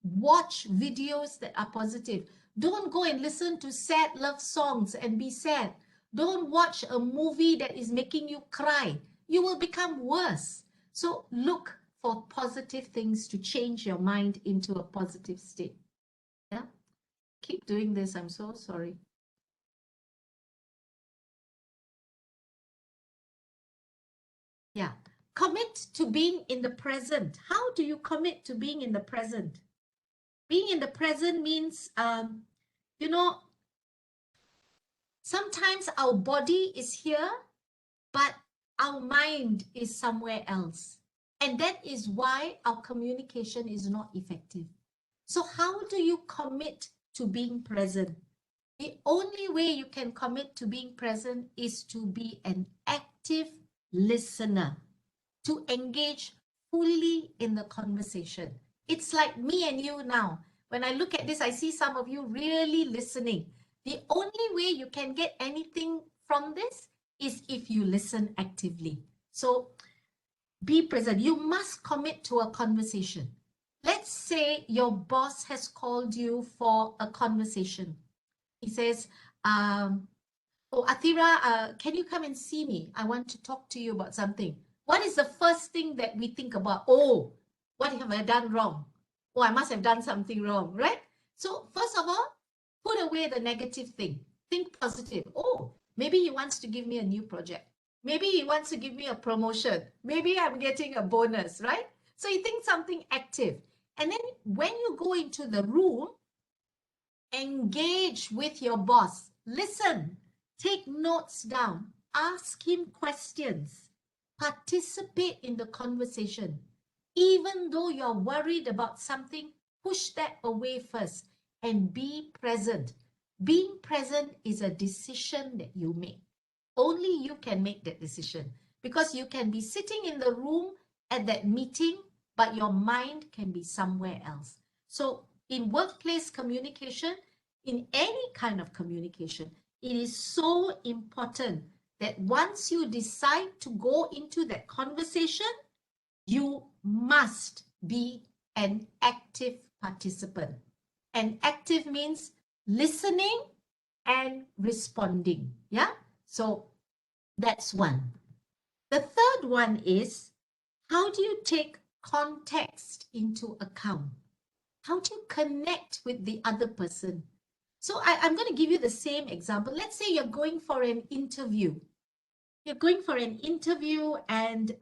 Watch videos that are positive. Don't go and listen to sad love songs and be sad. Don't watch a movie that is making you cry. You will become worse. So look for positive things to change your mind into a positive state. Yeah. Keep doing this. I'm so sorry. Yeah. Commit to being in the present. How do you commit to being in the present? Being in the present means, you know, sometimes our body is here, but our mind is somewhere else. And that is why our communication is not effective. So how do you commit to being present? The only way you can commit to being present is to be an active listener, to engage fully in the conversation. It's like me and you now. When I look at this, I see some of you really listening. The only way you can get anything from this is if you listen actively. So be present. You must commit to a conversation. Let's say your boss has called you for a conversation. He says, oh, Athira, can you come and see me? I want to talk to you about something. What is the first thing that we think about? Oh, what have I done wrong? Oh, I must have done something wrong, right? So first of all, put away the negative thing. Think positive. Oh, maybe he wants to give me a new project. Maybe he wants to give me a promotion. Maybe I'm getting a bonus, right? So you think something active. And then when you go into the room, engage with your boss. Listen, take notes down, ask him questions, participate in the conversation. Even though you're worried about something, push that away first and be present. Being present is a decision that you make. Only you can make that decision, because you can be sitting in the room at that meeting, but your mind can be somewhere else. So in workplace communication, in any kind of communication, it is so important that once you decide to go into that conversation, you must be an active participant. And active means listening and responding. Yeah. So that's one. The third one is, how do you take context into account? How do you connect with the other person? So I'm going to give you the same example. Let's say you're going for an interview. You're going for an interview and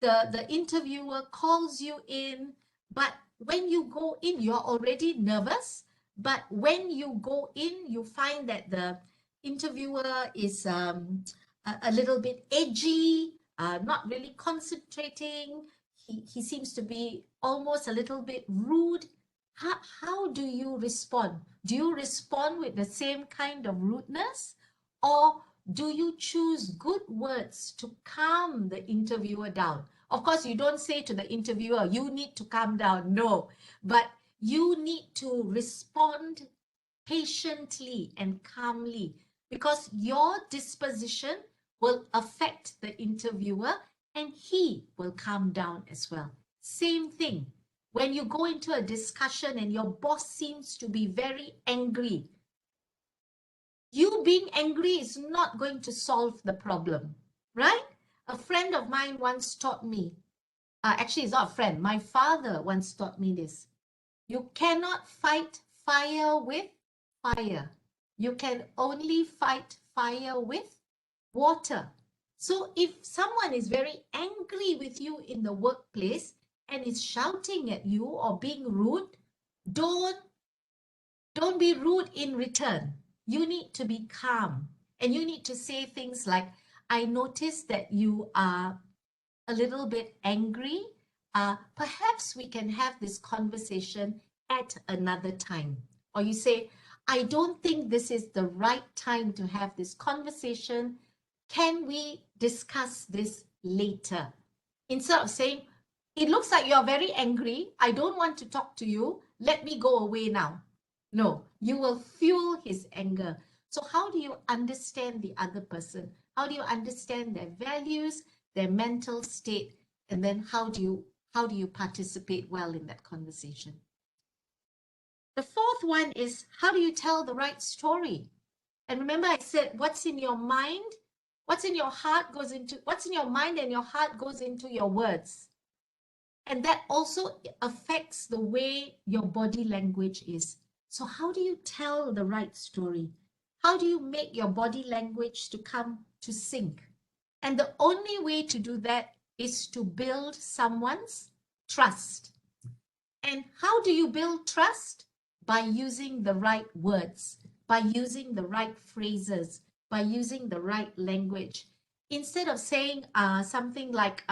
the interviewer calls you in, but when you go in, you're already nervous. But when you go in, you find that the interviewer is a little bit edgy, not really concentrating. He seems to be almost a little bit rude. How do you respond? Do you respond with the same kind of rudeness, or do you choose good words to calm the interviewer down? Of course, you don't say to the interviewer, you need to calm down. No, but you need to respond patiently and calmly, because your disposition will affect the interviewer and he will calm down as well. Same thing. When you go into a discussion and your boss seems to be very angry, you being angry is not going to solve the problem, right? A friend of mine once taught me, actually, it's not a friend, my father once taught me this. You cannot fight fire with fire. You can only fight fire with water. So if someone is very angry with you in the workplace and is shouting at you or being rude, don't be rude in return. You need to be calm, and you need to say things like, I noticed that you are a little bit angry. Perhaps we can have this conversation at another time. Or you say, I don't think this is the right time to have this conversation. Can we discuss this later? Instead of saying, it looks like you're very angry. I don't want to talk to you. Let me go away now. No, you will fuel his anger. So how do you understand the other person? How do you understand their values, their mental state, and then how do you participate well in that conversation? The fourth one is, how do you tell the right story? And remember, I said, what's in your mind, what's in your heart goes into, what's in your mind and your heart goes into your words. And that also affects the way your body language is. So how do you tell the right story? How do you make your body language to come to sync? And the only way to do that is to build someone's trust. And how do you build trust? By using the right words, by using the right phrases, by using the right language. Instead of saying something like,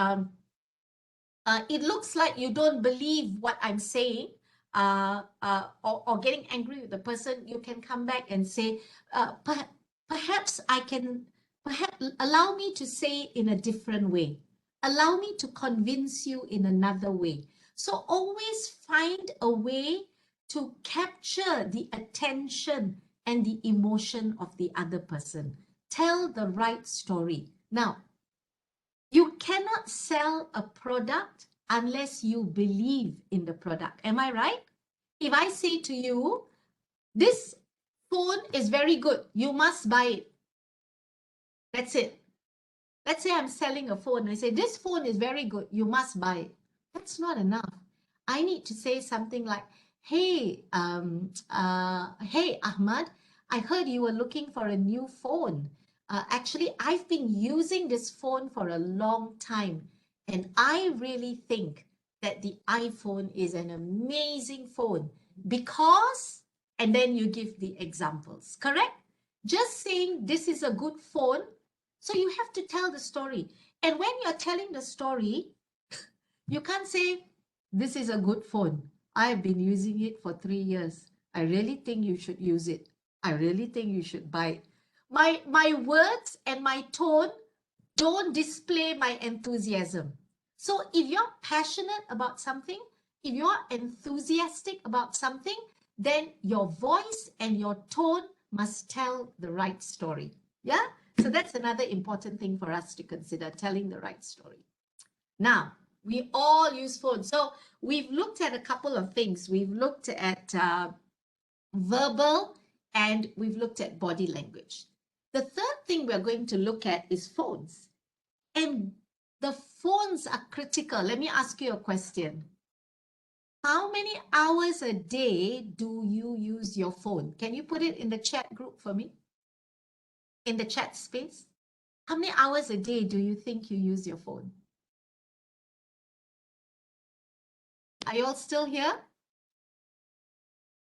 it looks like you don't believe what I'm saying, or getting angry with the person, you can come back and say, perhaps allow me to say in a different way. Allow me to convince you in another way. So always find a way to capture the attention and the emotion of the other person. Tell the right story. Now, you cannot sell a product unless you believe in the product. Am I right? If I say to you, this phone is very good, you must buy it. That's it. Let's say I'm selling a phone. I say, this phone is very good, you must buy it. That's not enough. I need to say something like, hey, hey, Ahmad, I heard you were looking for a new phone. Actually, I've been using this phone for a long time, and I really think that the iPhone is an amazing phone because, and then you give the examples, correct? Just saying this is a good phone. So you have to tell the story. And when you're telling the story, you can't say, this is a good phone. I've been using it for 3 years. I really think you should use it. I really think you should buy it. My words and my tone don't display my enthusiasm. So if you're passionate about something, if you're enthusiastic about something, then your voice and your tone must tell the right story. Yeah? So that's another important thing for us to consider, telling the right story. Now, we all use phones. So we've looked at a couple of things. We've looked at verbal and we've looked at body language. The third thing we're going to look at is phones. And the phones are critical. Let me ask you a question. How many hours a day do you use your phone? Can you put it in the chat group for me? In the chat space? How many hours a day do you think you use your phone? Are you all still here?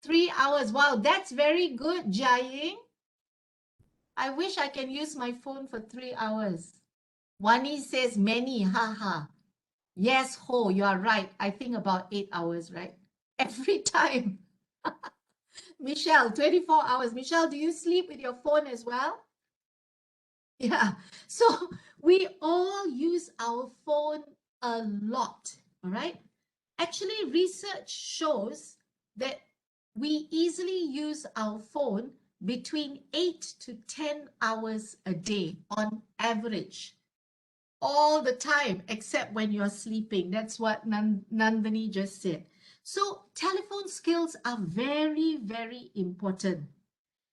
3 hours. Wow, that's very good, Jaying. I wish I can use my phone for 3 hours. Wani says many, haha. Yes, Ho, you are right. I think about 8 hours, right? Every time. Michelle, 24 hours. Michelle, do you sleep with your phone as well? Yeah. So we all use our phone a lot, all right? Actually, research shows that we easily use our phone between 8 to 10 hours a day on average, all the time, except when you're sleeping. That's what Nandini just said. So telephone skills are very, very important.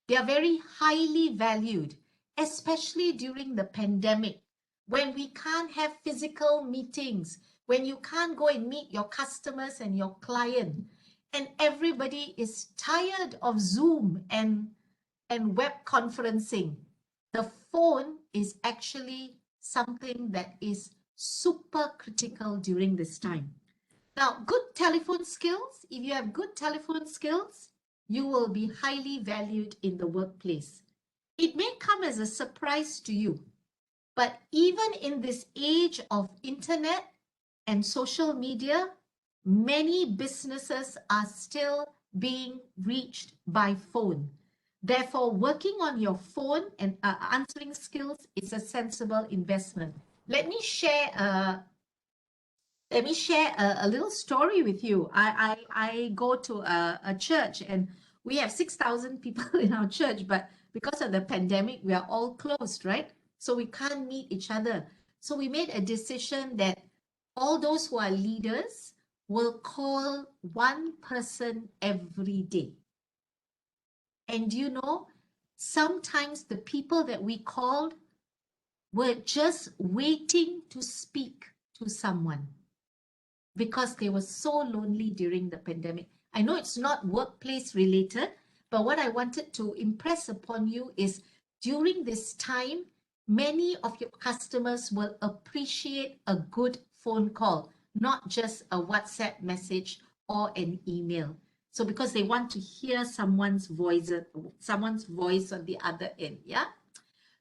They are very highly valued, especially during the pandemic, when we can't have physical meetings, when you can't go and meet your customers and your client, and everybody is tired of Zoom and web conferencing. The phone is actually something that is super critical during this time. Now, good telephone skills, if you have good telephone skills, you will be highly valued in the workplace. It may come as a surprise to you, but even in this age of internet and social media, many businesses are still being reached by phone. Therefore, working on your phone and answering skills is a sensible investment. Let me share a little story with you. I go to a church, and we have 6,000 people in our church, but because of the pandemic, we are all closed, right? So we can't meet each other. So we made a decision that all those who are leaders will call one person every day. And you know, sometimes the people that we called were just waiting to speak to someone because they were so lonely during the pandemic. I know it's not workplace related, but what I wanted to impress upon you is during this time, many of your customers will appreciate a good phone call, not just a WhatsApp message or an email. So because they want to hear someone's voice on the other end, yeah?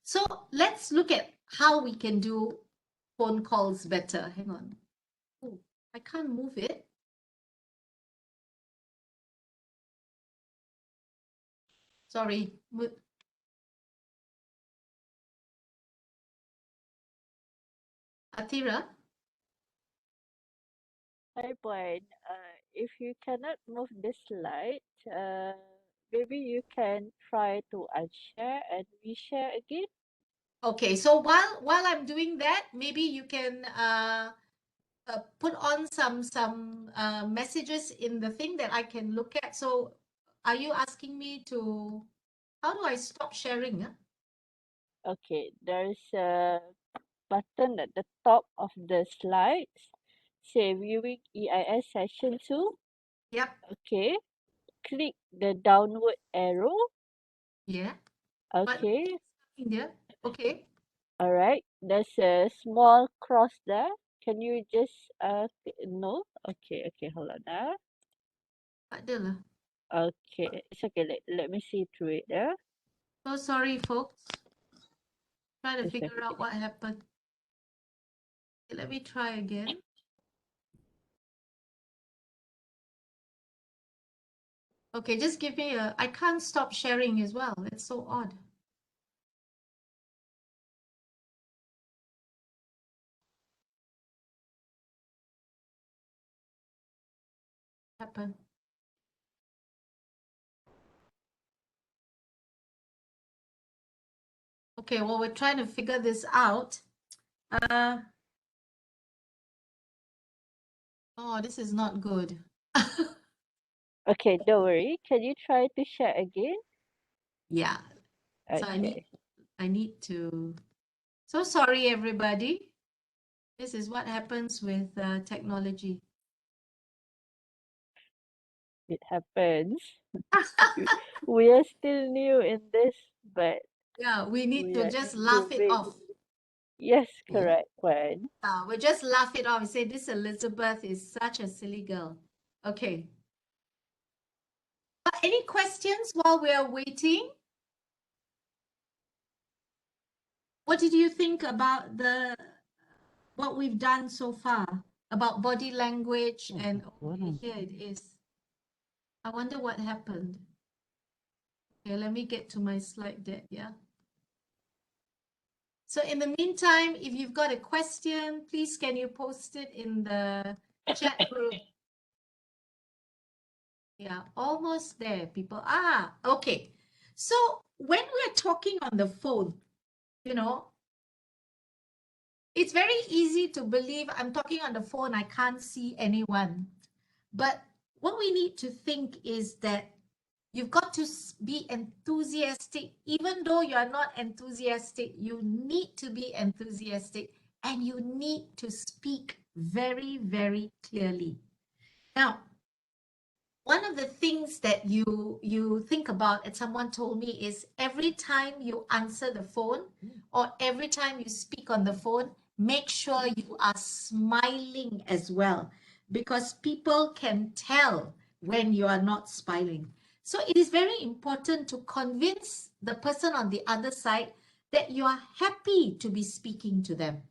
So let's look at how we can do phone calls better. Hang on. Oh, I can't move it. Sorry. Atira? Hi, Brian. If you cannot move the slide, maybe you can try to unshare and reshare again. Okay, so while I'm doing that, maybe you can put on some messages in the thing that I can look at. So are you asking me to, how do I stop sharing? Huh? Okay, there's a button at the top of the slides. Say viewing EIS session 2. Yep. Okay, click the downward arrow. Yeah. But Okay, in there. Okay. all right. There's a small cross there. Can you just no? Okay, okay, hold on. Tak ada lah. Okay, it's okay. Let me see through it. So sorry, folks. Trying to It's figure okay. out what happened. Okay, let me try again. Okay, just give me a, I can't stop sharing as well. It's so odd. Happen. Okay, well, we're trying to figure this out. Oh, this is not good. Okay, don't worry. Can you try to share again? Yeah, so Okay. I need to, so sorry, everybody. This is what happens with technology. It happens. We are still new in this, but Yeah, we need we to are just laugh it improving. off. Yes, Yeah, correct, Gwen. we just laugh it off and say, this Elizabeth is such a silly girl. Okay. Any questions while we are waiting? What did you think about what we've done so far about body language? And okay, here it is. I wonder what happened. Okay, let me get to my slide deck, yeah. So in the meantime, if you've got a question, please can you post it in the chat group? Yeah, almost there, people. Okay. So when we're talking on the phone, you know, it's very easy to believe I'm talking on the phone, I can't see anyone. But what we need to think is that you've got to be enthusiastic. Even though you are not enthusiastic, you need to be enthusiastic and you need to speak very, very clearly. Now, one of the things that you think about, and someone told me, is every time you answer the phone or every time you speak on the phone, make sure you are smiling as well, because people can tell when you are not smiling. So it is very important to convince the person on the other side that you are happy to be speaking to them.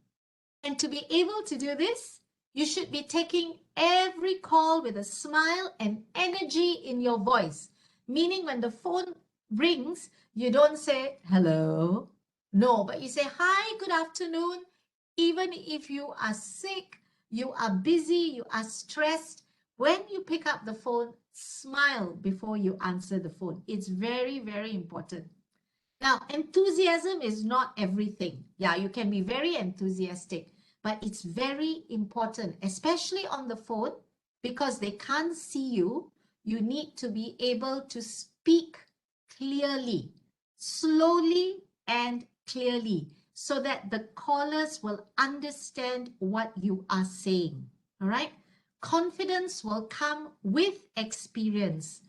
And to be able to do this, you should be taking every call with a smile and energy in your voice. Meaning when the phone rings, you don't say, hello. No, but you say, hi, good afternoon. Even if you are sick, you are busy, you are stressed, when you pick up the phone, smile before you answer the phone. It's very, very important. Now, enthusiasm is not everything. Yeah, you can be very enthusiastic, but it's very important, especially on the phone, because they can't see you. You need to be able to speak clearly, slowly and clearly, so that the callers will understand what you are saying. All right? Confidence will come with experience,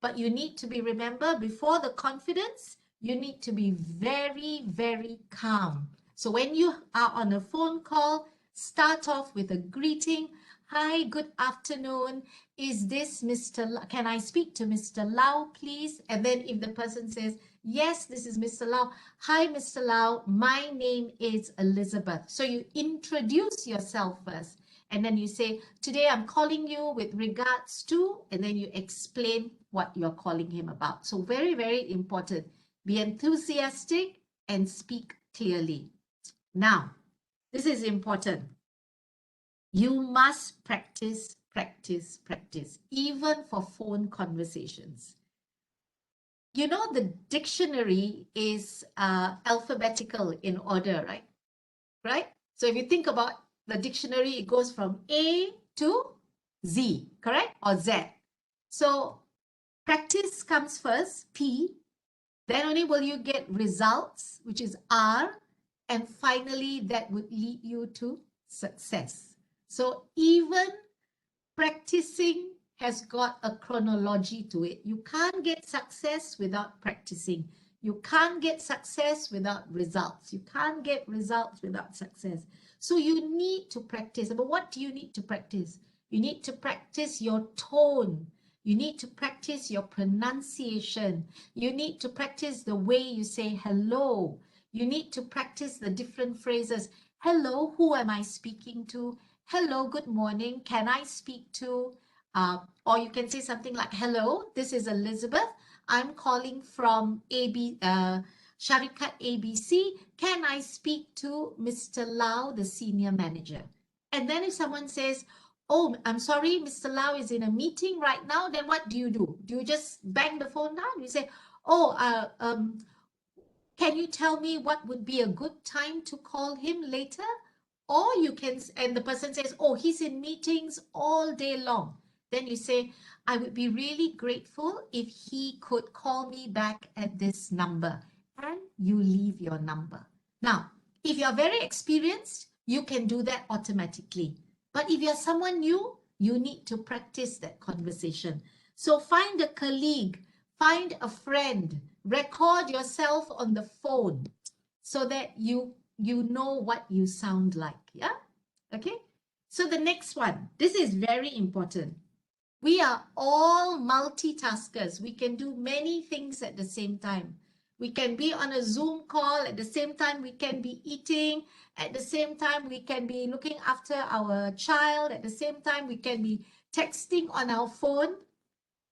but you need to be, remember, before the confidence, you need to be very, very calm. So when you are on a phone call, start off with a greeting. Hi, good afternoon. Is this Mr. Lau? Can I speak to Mr. Lau, please? And then if the person says, yes, this is Mr. Lau. Hi, Mr. Lau. My name is Elizabeth. So you introduce yourself first. And then you say, today I'm calling you with regards to, and then you explain what you're calling him about. So very, very important. Be enthusiastic and speak clearly. Now, this is important. You must practice, practice, practice, even for phone conversations. You know, the dictionary is alphabetical in order, right? Right? So if you think about the dictionary, it goes from A to Z, correct? Or Z. So practice comes first, P. Then only will you get results, which is R. And finally, that would lead you to success. So even practicing has got a chronology to it. You can't get success without practicing. You can't get success without results. You can't get results without success. So you need to practice. But what do you need to practice? You need to practice your tone. You need to practice your pronunciation. You need to practice the way you say hello. You need to practice the different phrases. Hello, who am I speaking to? Hello, good morning. Can I speak to, or you can say something like, hello, this is Elizabeth. I'm calling from Sharikat ABC. Can I speak to Mr. Lau, the senior manager? And then if someone says, oh, I'm sorry, Mr. Lau is in a meeting right now, then what do? Do you just bang the phone down? You say, oh, can you tell me what would be a good time to call him later? Or you can, and the person says, oh, he's in meetings all day long. Then you say, I would be really grateful if he could call me back at this number. And you leave your number. Now, if you're very experienced, you can do that automatically. But if you're someone new, you need to practice that conversation. So find a colleague, find a friend, record yourself on the phone so that you know what you sound like. Yeah. Okay. So the next one, this is very important. We are all multitaskers. We can do many things at the same time. We can be on a Zoom call at the same time. We can be eating at the same time. We can be looking after our child at the same time. We can be texting on our phone.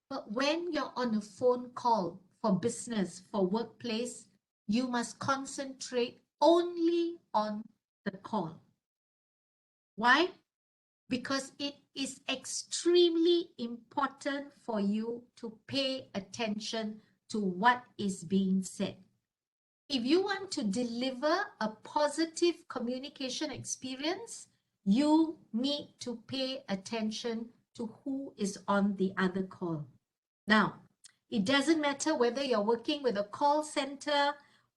But when you're on a phone call for business, for workplace, you must concentrate only on the call. Why? Because it is extremely important for you to pay attention to what is being said. If you want to deliver a positive communication experience, you need to pay attention to who is on the other call. Now, it doesn't matter whether you're working with a call center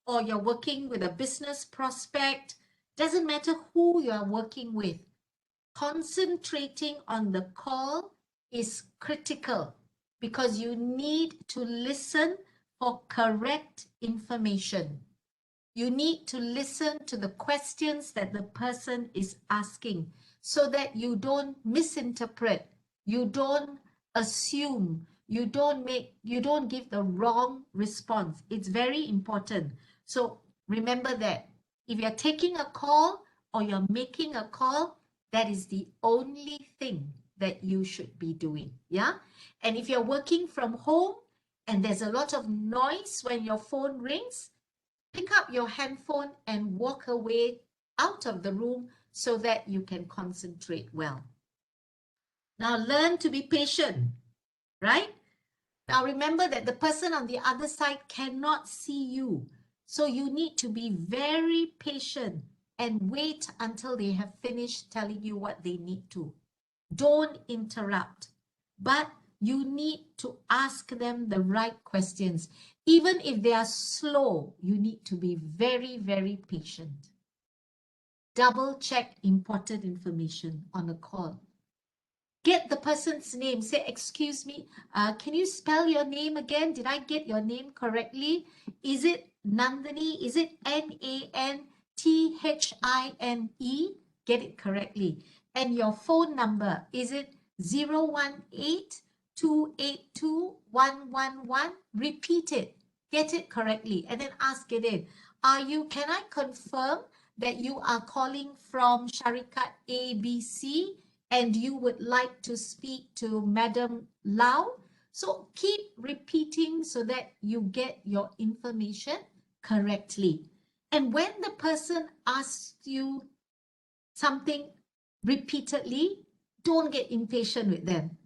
or you're working with a business prospect, doesn't matter who you are working with. Concentrating on the call is critical because you need to listen for correct information. You need to listen to the questions that the person is asking so that you don't misinterpret, you don't assume, you don't give the wrong response. It's very important. So remember that if you're taking a call or you're making a call, that is the only thing that you should be doing. Yeah. And if you're working from home and there's a lot of noise when your phone rings, pick up your handphone and walk away out of the room so that you can concentrate well. Now learn to be patient, right? Now remember that the person on the other side cannot see you. So you need to be very patient and wait until they have finished telling you what they need to. Don't interrupt, but you need to ask them the right questions. Even if they are slow, you need to be very, very patient. Double check important information on a call. Get the person's name. Say, excuse me, can you spell your name again? Did I get your name correctly? Is it Nandini? Is it Nandhine? Get it correctly. And your phone number, is it 018-282-111? Repeat it. Get it correctly. And then ask it in. Can I confirm that you are calling from Sharikat ABC? And you would like to speak to Madam Lau? So keep repeating so that you get your information correctly. And when the person asks you something repeatedly, don't get impatient with them.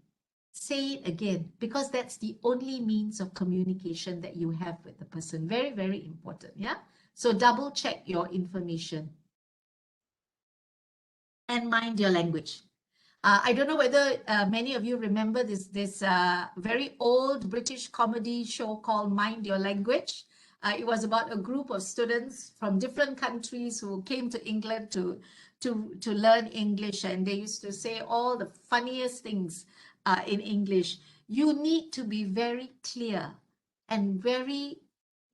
Say it again, because that's the only means of communication that you have with the person. Very, very important, yeah? So double check your information. And mind your language. I don't know whether many of you remember this very old British comedy show called Mind Your Language. It was about a group of students from different countries who came to England to learn English, and they used to say all the funniest things in English. You need to be very clear and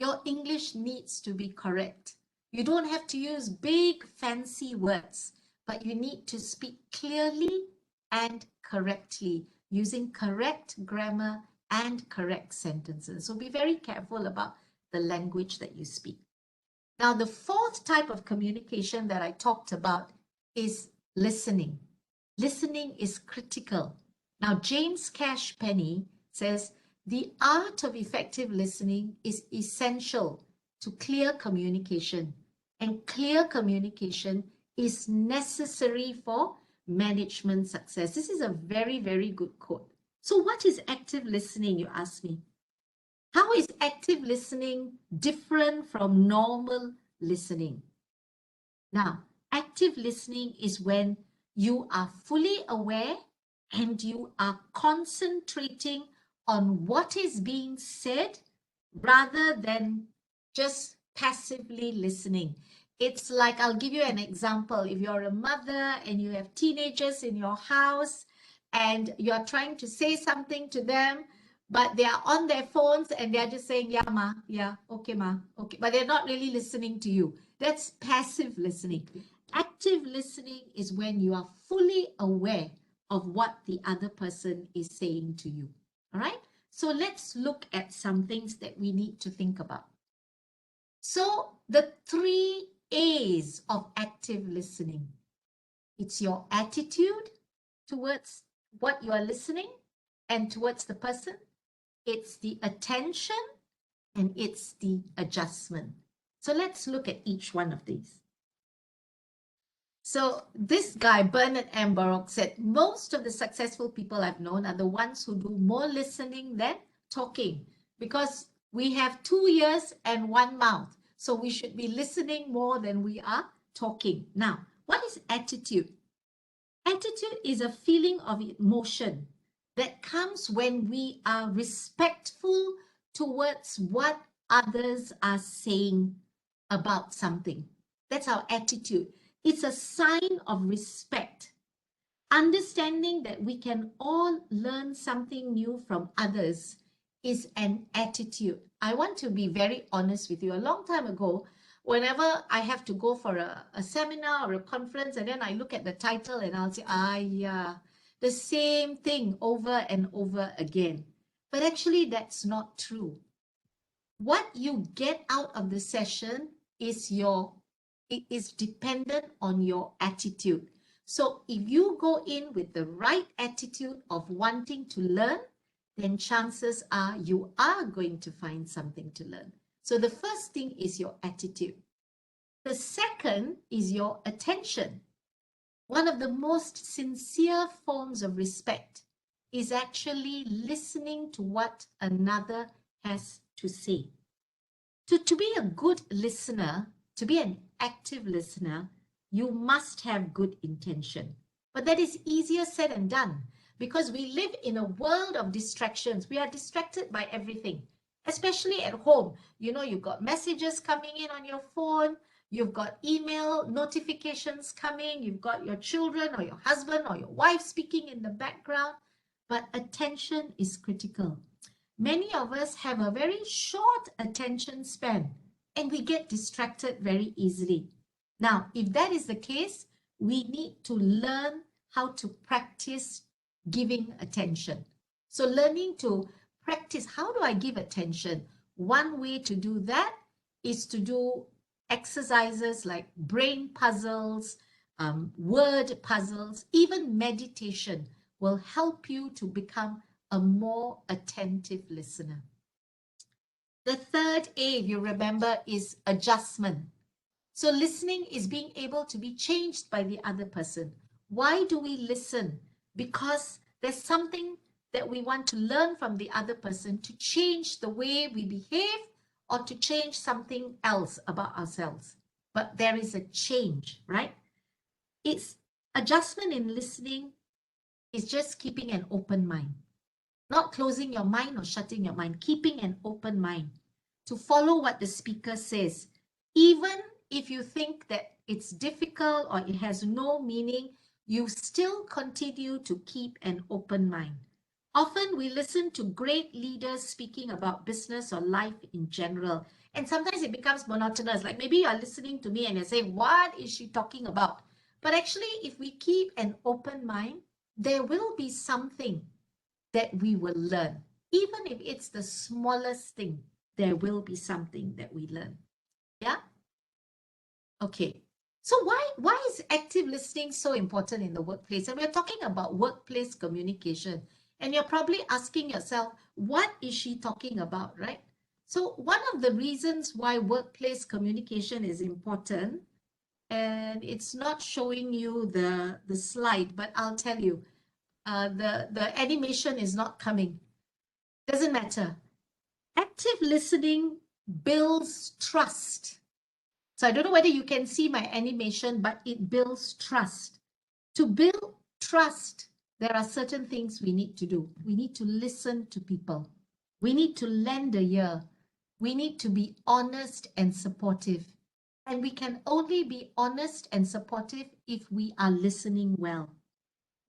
your English needs to be correct. You don't have to use big fancy words, but you need to speak clearly and correctly, using correct grammar and correct sentences. So be very careful about the language that you speak. Now, the fourth type of communication that I talked about is listening. Listening is critical. Now, James Cash Penny says, the art of effective listening is essential to clear communication, and clear communication is necessary for management success. This is a very, very good quote. So what is active listening, you ask me? How is active listening different from normal listening? Now, active listening is when you are fully aware and you are concentrating on what is being said rather than just passively listening. It's like, I'll give you an example. If you're a mother and you have teenagers in your house and you're trying to say something to them, but they are on their phones and they're just saying, yeah, ma, yeah, okay, ma, okay. But they're not really listening to you. That's passive listening. Active listening is when you are fully aware of what the other person is saying to you. All right? So let's look at some things that we need to think about. So the 3 A's of active listening. It's your attitude towards what you are listening and towards the person. It's the attention and it's the adjustment. So let's look at each one of these. So this guy, Bernard M. Baruch, said, most of the successful people I've known are the ones who do more listening than talking, because we have 2 ears and 1 mouth. So we should be listening more than we are talking. Now, what is attitude? Attitude is a feeling of emotion that comes when we are respectful towards what others are saying about something. That's our attitude. It's a sign of respect. Understanding that we can all learn something new from others is an attitude. I want to be very honest with you. A long time ago, whenever I have to go for a seminar or a conference, and then I look at the title and I'll say, yeah, the same thing over and over again. But actually, that's not true. What you get out of the session is it is dependent on your attitude. So if you go in with the right attitude of wanting to learn, then chances are you are going to find something to learn. So the first thing is your attitude. The second is your attention. One of the most sincere forms of respect is actually listening to what another has to say. To be a good listener, to be an active listener, you must have good intention. But that is easier said than done, because we live in a world of distractions. We are distracted by everything, especially at home. You know, you've got messages coming in on your phone, you've got email notifications coming, you've got your children or your husband or your wife speaking in the background. But attention is critical. Many of us have a very short attention span and we get distracted very easily. Now, if that is the case, we need to learn how to practice giving attention. So learning to practice, how do I give attention? One way to do that is to do exercises like brain puzzles, word puzzles, even meditation will help you to become a more attentive listener. The third A, if you remember, is adjustment. So listening is being able to be changed by the other person. Why do we listen? Because there's something that we want to learn from the other person to change the way we behave or to change something else about ourselves. But there is a change, right? It's adjustment in listening is just keeping an open mind. Not closing your mind or shutting your mind, keeping an open mind to follow what the speaker says. Even if you think that it's difficult or it has no meaning, you still continue to keep an open mind. Often we listen to great leaders speaking about business or life in general, and sometimes it becomes monotonous. Like maybe you are listening to me and you're saying, what is she talking about? But actually, if we keep an open mind, there will be something that we will learn. Even if it's the smallest thing, there will be something that we learn. Yeah? Okay. So why is active listening so important in the workplace? And we're talking about workplace communication. And you're probably asking yourself, what is she talking about, right? So one of the reasons why workplace communication is important, and it's not showing you the slide, but I'll tell you, the animation is not coming. Doesn't matter. Active listening builds trust. So I don't know whether you can see my animation, but it builds trust. To build trust, there are certain things we need to do. We need to listen to people. We need to lend a ear. We need to be honest and supportive. And we can only be honest and supportive if we are listening well.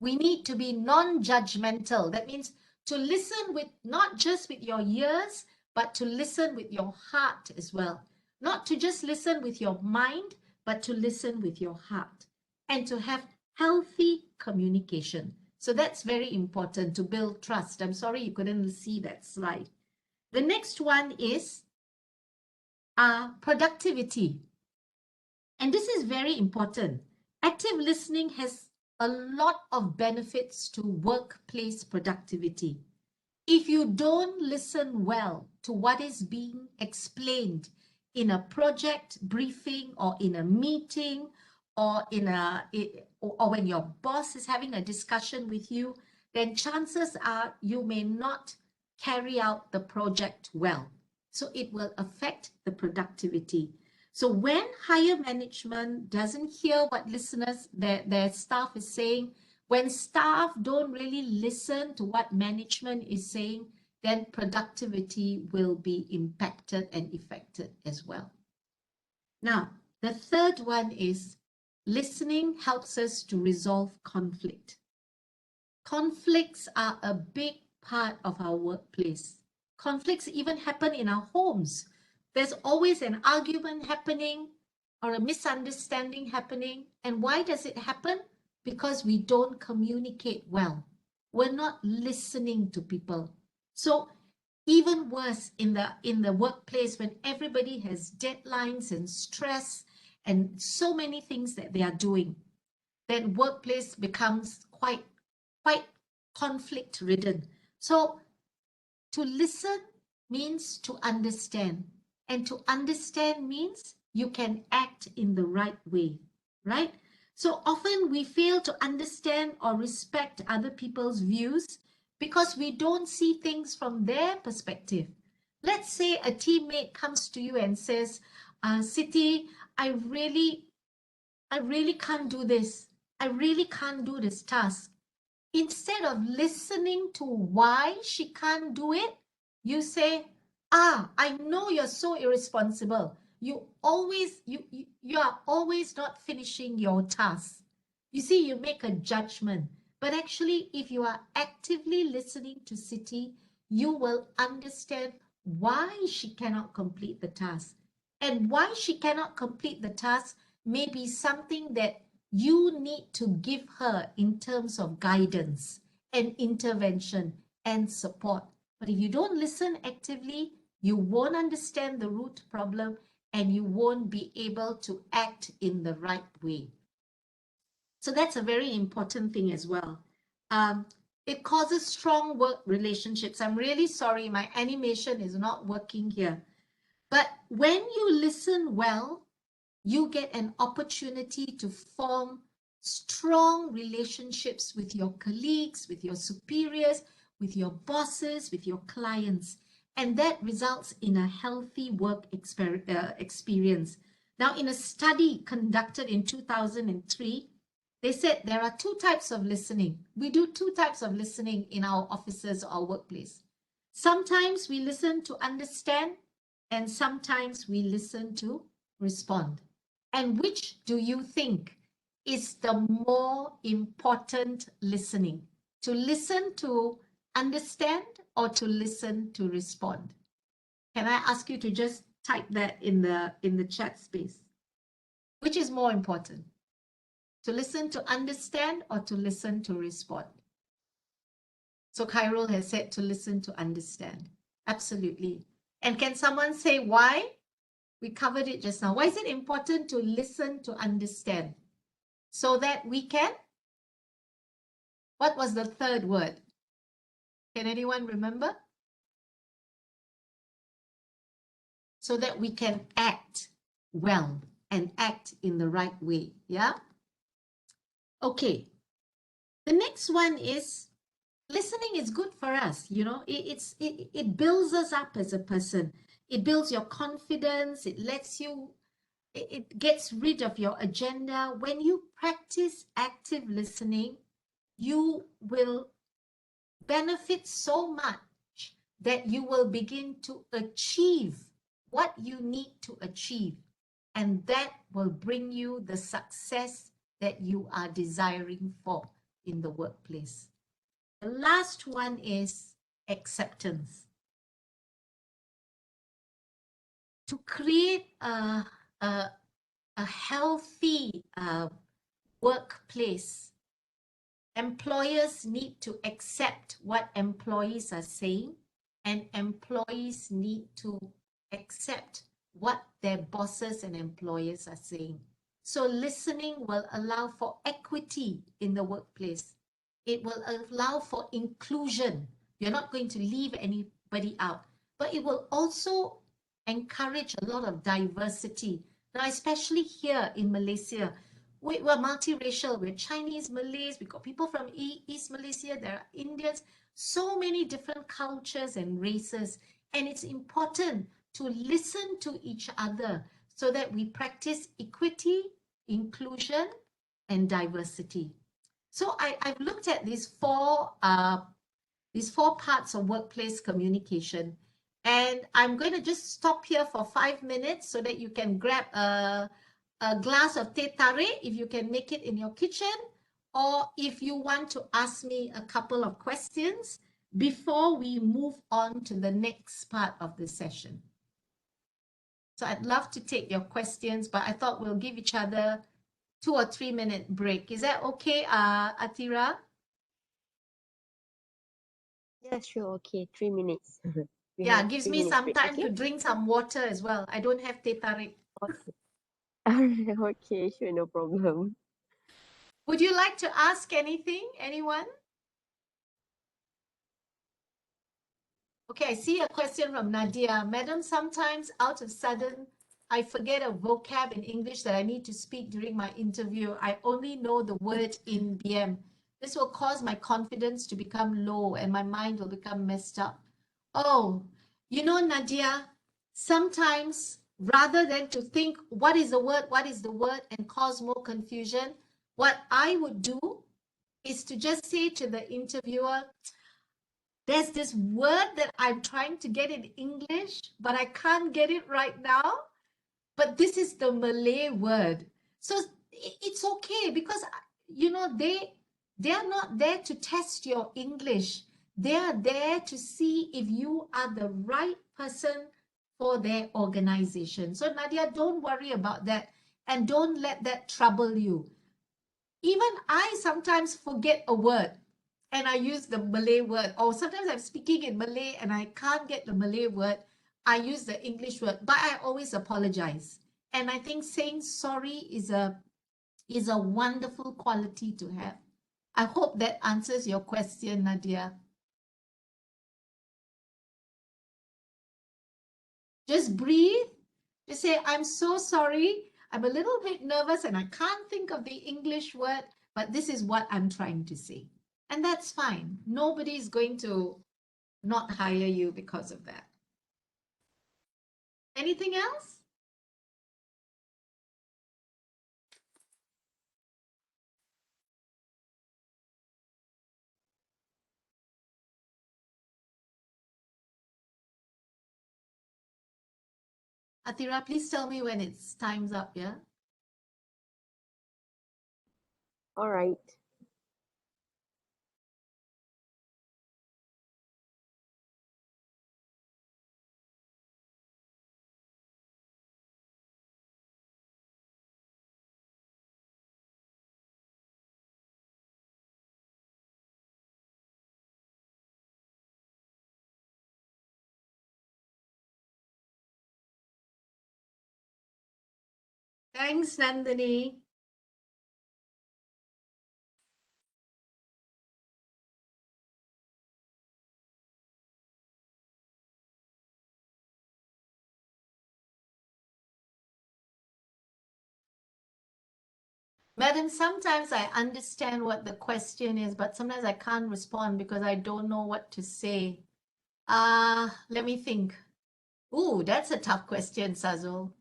We need to be non-judgmental. That means to listen with not just with your ears, but to listen with your heart as well. Not to just listen with your mind, but to listen with your heart. And to have healthy communication. So that's very important to build trust. I'm sorry you couldn't see that slide. The next one is productivity. And this is very important. Active listening has a lot of benefits to workplace productivity. If you don't listen well to what is being explained in a project briefing or in a meeting or or when your boss is having a discussion with you, then chances are you may not carry out the project well. So it will affect the productivity. So when higher management doesn't hear what listeners, their staff is saying, when staff don't really listen to what management is saying, then productivity will be impacted and affected as well. Now, the third one is listening helps us to resolve conflict. Conflicts are a big part of our workplace. Conflicts even happen in our homes. There's always an argument happening or a misunderstanding happening. And why does it happen? Because we don't communicate well. We're not listening to people. So even worse in the workplace, when everybody has deadlines and stress and so many things that they are doing, then workplace becomes quite conflict ridden. So to listen means to understand, and to understand means you can act in the right way, right? So often we fail to understand or respect other people's views because we don't see things from their perspective. Let's say a teammate comes to you and says, Siti, I really can't do this. I really can't do this task. Instead of listening to why she can't do it, you say, I know you're so irresponsible. You are always not finishing your task. You see, you make a judgment. But actually, if you are actively listening to Siti, you will understand why she cannot complete the task. And why she cannot complete the task may be something that you need to give her in terms of guidance and intervention and support. But if you don't listen actively, you won't understand the root problem and you won't be able to act in the right way. So that's a very important thing as well. It causes strong work relationships. I'm really sorry, my animation is not working here. But when you listen well, you get an opportunity to form strong relationships with your colleagues, with your superiors, with your bosses, with your clients. And that results in a healthy work experience. Now, in a study conducted in 2003, they said there are two types of listening. We do two types of listening in our offices or our workplace. Sometimes we listen to understand, and sometimes we listen to respond. And which do you think is the more important listening? To listen to understand or to listen to respond? Can I ask you to just type that in the chat space? Which is more important? To listen to understand or to listen to respond? So Khairul has said to listen to understand. Absolutely. And can someone say why? We covered it just now. Why is it important to listen to understand? So that we can? What was the third word? Can anyone remember? So that we can act well and act in the right way. Yeah? Okay. The next one is listening is good for us. You know, it builds us up as a person. It builds your confidence. It lets you, it gets rid of your agenda. When you practice active listening, you will benefit so much that you will begin to achieve what you need to achieve. And that will bring you the success that you are desiring for in the workplace. The last one is acceptance. To create a healthy workplace, employers need to accept what employees are saying, and employees need to accept what their bosses and employers are saying. So listening will allow for equity in the workplace. It will allow for inclusion. You're not going to leave anybody out, but it will also encourage a lot of diversity. Now, especially here in Malaysia, we're multiracial. We're Chinese, Malays, we've got people from East Malaysia, there are Indians, so many different cultures and races. And it's important to listen to each other so that we practice equity, inclusion, and diversity. So I've looked at these four parts of workplace communication. And I'm going to just stop here for 5 minutes so that you can grab a glass of teh tarik if you can make it in your kitchen, or if you want to ask me a couple of questions before we move on to the next part of the session. So I'd love to take your questions, but I thought we'll give each other 2 or 3 minute break. Is that okay, Atira? Yeah, sure. Okay, 3 minutes. We Yeah, have gives 3 me minutes some break, time okay? to drink some water as well. I don't have teh tarik. Okay. Okay, sure, no problem. Would you like to ask anything, anyone? Okay, I see a question from Nadia. Madam, sometimes out of sudden, I forget a vocab in English that I need to speak during my interview. I only know the word in BM. This will cause my confidence to become low and my mind will become messed up. Oh, you know, Nadia, sometimes rather than to think, what is the word, and cause more confusion, what I would do is to just say to the interviewer, there's this word that I'm trying to get in English, but I can't get it right now. But this is the Malay word. So it's okay because, you know, they are not there to test your English. They are there to see if you are the right person for their organization. So Nadia, don't worry about that and don't let that trouble you. Even I sometimes forget a word and I use the Malay word, or sometimes I'm speaking in Malay and I can't get the Malay word, I use the English word, but I always apologize. And I think saying sorry is a wonderful quality to have. I hope that answers your question, Nadia. Just breathe. Just say, I'm so sorry. I'm a little bit nervous and I can't think of the English word, but this is what I'm trying to say. And that's fine. Nobody's going to not hire you because of that. Anything else? Atira, please tell me when it's time's up, yeah? All right. Thanks, Nandini. Madam, sometimes I understand what the question is, but sometimes I can't respond because I don't know what to say. Let me think. Ooh, that's a tough question, Sazul.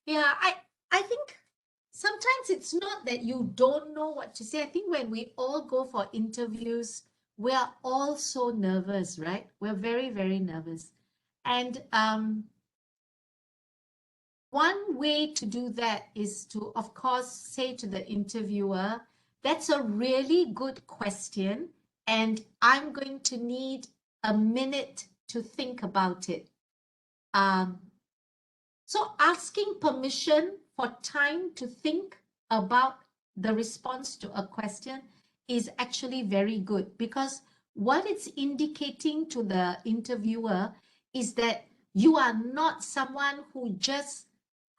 Yeah, I think sometimes it's not that you don't know what to say. I think when we all go for interviews, we are all so nervous, right? We're very, very nervous. And one way to do that is to, of course, say to the interviewer, that's a really good question, and I'm going to need a minute to think about it. So asking permission for time to think about the response to a question is actually very good, because what it's indicating to the interviewer is that you are not someone who just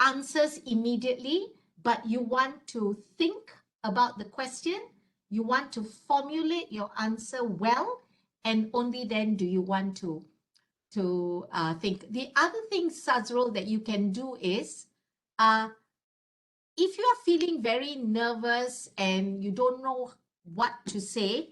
answers immediately, but you want to think about the question, you want to formulate your answer well, and only then do you want to think. The other thing, Sazrul, that you can do is, if you are feeling very nervous and you don't know what to say,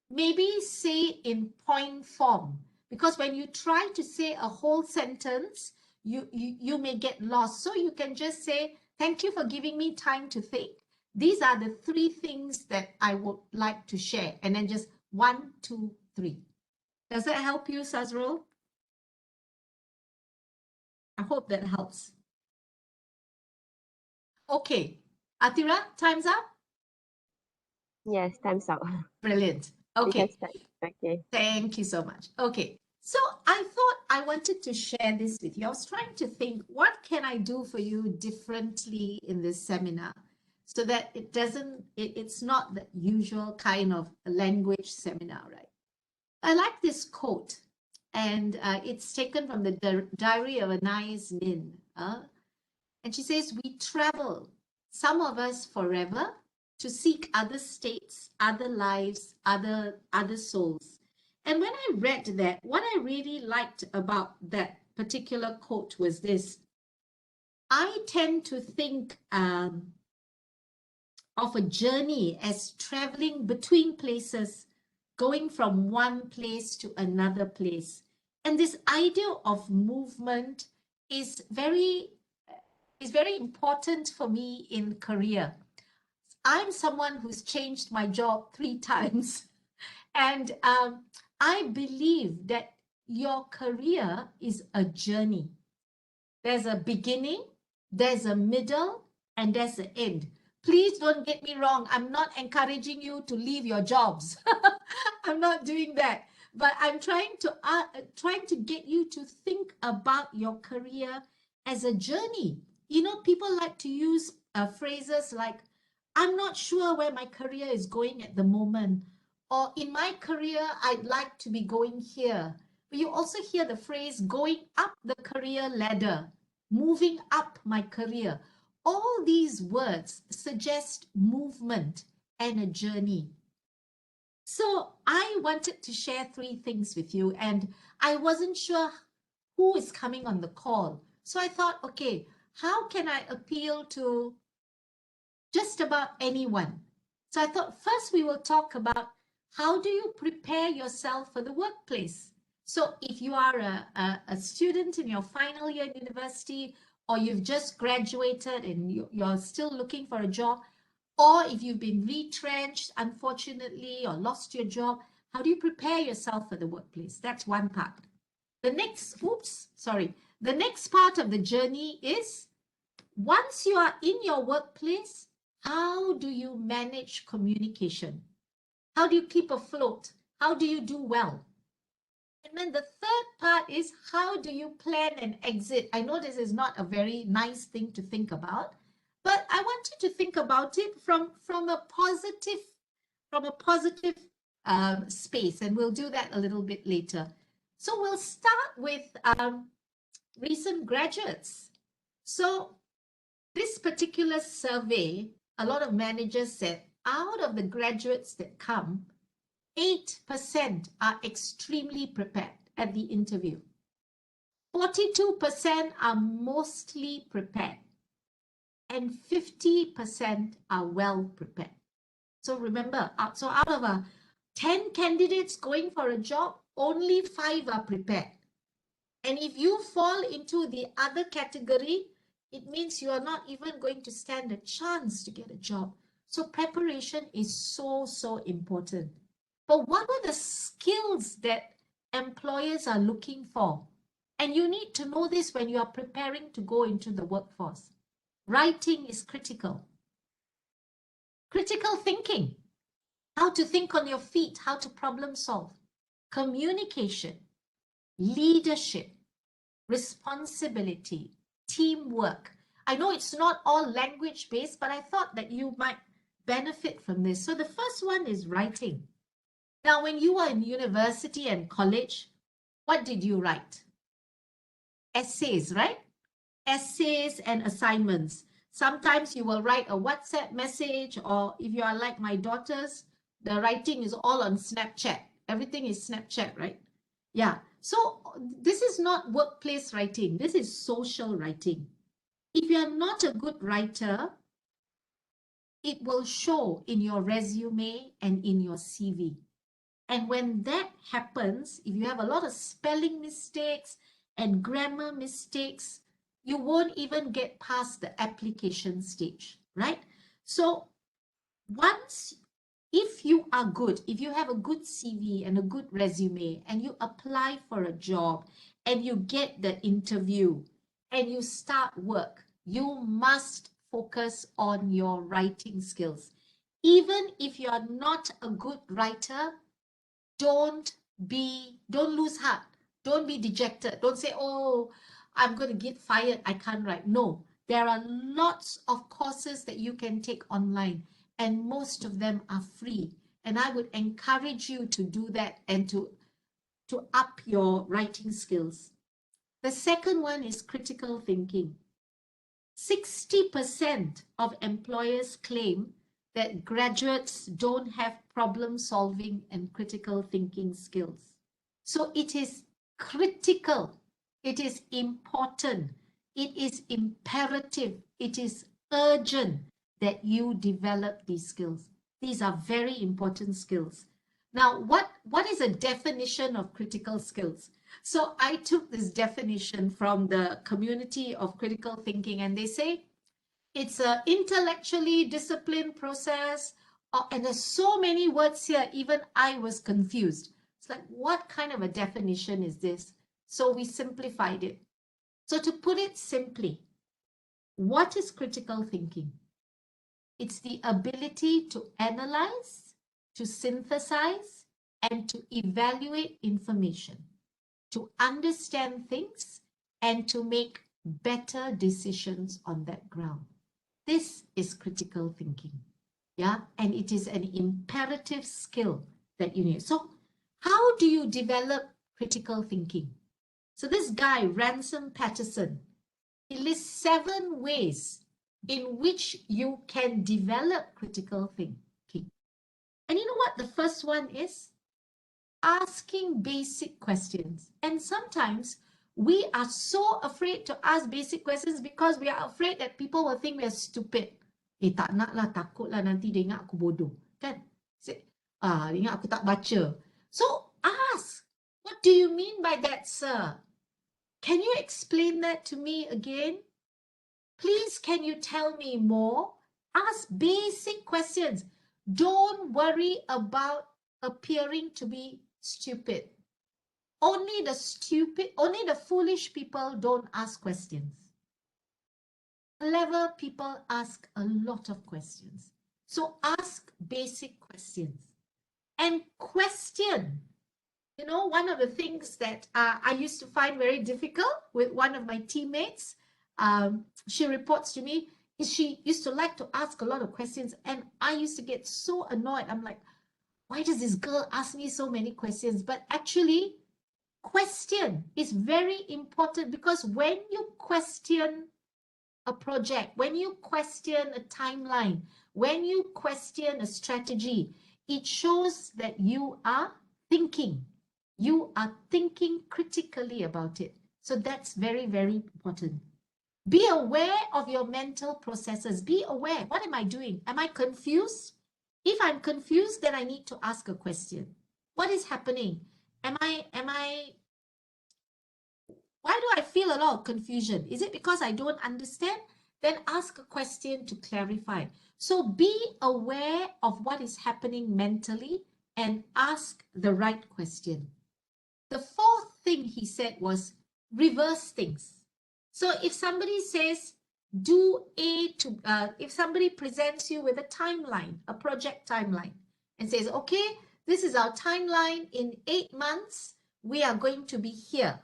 maybe say in point form, because when you try to say a whole sentence, you may get lost. So you can just say, thank you for giving me time to think. These are the 3 things that I would like to share. And then just 1, 2, 3. Does that help you, Sazrul? I hope that helps. Okay. Atira, time's up? Yes, time's up. Brilliant. We can Okay. start. Okay. Thank you so much. Okay. So I thought I wanted to share this with you. I was trying to think, what can I do for you differently in this seminar so that it's not the usual kind of language seminar, right? I like this quote, and it's taken from the Diary of Anais Nin. And she says, we travel, some of us forever, to seek other states, other lives, other souls. And when I read that, what I really liked about that particular quote was this. I tend to think of a journey as traveling between places, going from one place to another place. And this idea of movement is very important for me in career. I'm someone who's changed my job 3 times. And I believe that your career is a journey. There's a beginning, there's a middle, and there's an end. Please don't get me wrong. I'm not encouraging you to leave your jobs. I'm not doing that. But I'm trying to get you to think about your career as a journey. You know, people like to use phrases like, I'm not sure where my career is going at the moment, or in my career, I'd like to be going here. But you also hear the phrase going up the career ladder, moving up my career. All these words suggest movement and a journey. So I wanted to share 3 things with you, and I wasn't sure who is coming on the call. So I thought, okay, how can I appeal to just about anyone? So I thought first we will talk about how do you prepare yourself for the workplace? So if you are a student in your final year in university, or you've just graduated and you're still looking for a job, or if you've been retrenched, unfortunately, or lost your job, how do you prepare yourself for the workplace? That's one part. The next part of the journey is, once you are in your workplace, how do you manage communication? How do you keep afloat? How do you do well? And then the third part is, how do you plan an exit? I know this is not a very nice thing to think about, but I want you to think about it from a positive space, and we'll do that a little bit later. So we'll start with recent graduates. So this particular survey, a lot of managers said, out of the graduates that come, 8% are extremely prepared at the interview. 42% are mostly prepared, and 50% are well prepared. So remember, out of 10 candidates going for a job, only 5 are prepared. And if you fall into the other category, it means you are not even going to stand a chance to get a job. So preparation is so important. But what are the skills that employers are looking for? And you need to know this when you are preparing to go into the workforce. Writing is critical. Critical thinking, how to think on your feet, how to problem solve. Communication, leadership, responsibility, teamwork. I know it's not all language based, but I thought that you might benefit from this. So the first one is writing. Now, when you were in university and college, what did you write? Essays, right? Essays and assignments. Sometimes you will write a WhatsApp message, or if you are like my daughters, the writing is all on Snapchat. Everything is Snapchat, right? Yeah. So this is not workplace writing. This is social writing. If you are not a good writer, it will show in your resume and in your CV. And when that happens, if you have a lot of spelling mistakes and grammar mistakes, you won't even get past the application stage, right? So once, if you are good, if you have a good CV and a good resume and you apply for a job and you get the interview and you start work, you must focus on your writing skills. Even if you are not a good writer, don't lose heart. Don't be dejected. Don't say, oh, I'm going to get fired. I can't write. No, there are lots of courses that you can take online, and most of them are free. And I would encourage you to do that and to up your writing skills. The second one is critical thinking. 60% of employers claim that graduates don't have problem solving and critical thinking skills. So it is critical, it is important, it is imperative, it is urgent that you develop these skills. These are very important skills. Now, what is a definition of critical skills? So I took this definition from the community of critical thinking, and they say it's an intellectually disciplined process. And there's so many words here, even I was confused. It's like, what kind of a definition is this? So we simplified it. So to put it simply, what is critical thinking? It's the ability to analyze, to synthesize, and to evaluate information, to understand things, and to make better decisions on that ground. This is critical thinking, yeah? And it is an imperative skill that you need. So how do you develop critical thinking? So this guy, Ransom Patterson, he lists 7 ways in which you can develop critical thinking. And you know what the first one is? Asking basic questions. And sometimes we are so afraid to ask basic questions because we are afraid that people will think we are stupid. Tak nak lah, takut lah nanti dia ingat aku bodoh. Kan? Dia ingat aku tak baca. So ask, what do you mean by that, sir? Can you explain that to me again? Please, can you tell me more? Ask basic questions. Don't worry about appearing to be stupid. Only the foolish people don't ask questions. Clever people ask a lot of questions. So ask basic questions and question. You know, one of the things that I used to find very difficult with one of my teammates, she reports to me, is she used to like to ask a lot of questions, and I used to get so annoyed. I'm like, why does this girl ask me so many questions? But actually, question is very important, because when you question a project, when you question a timeline, when you question a strategy, it shows that you are thinking. You are thinking critically about it. So that's very, very important. Be aware of your mental processes. Be aware. What am I doing? Am I confused? If I'm confused, then I need to ask a question. What is happening? Why do I feel a lot of confusion? Is it because I don't understand? Then ask a question to clarify. So be aware of what is happening mentally and ask the right question. The fourth thing he said was reverse things. So if somebody says, if somebody presents you with a timeline, a project timeline, and says, okay, this is our timeline, in 8 months, we are going to be here.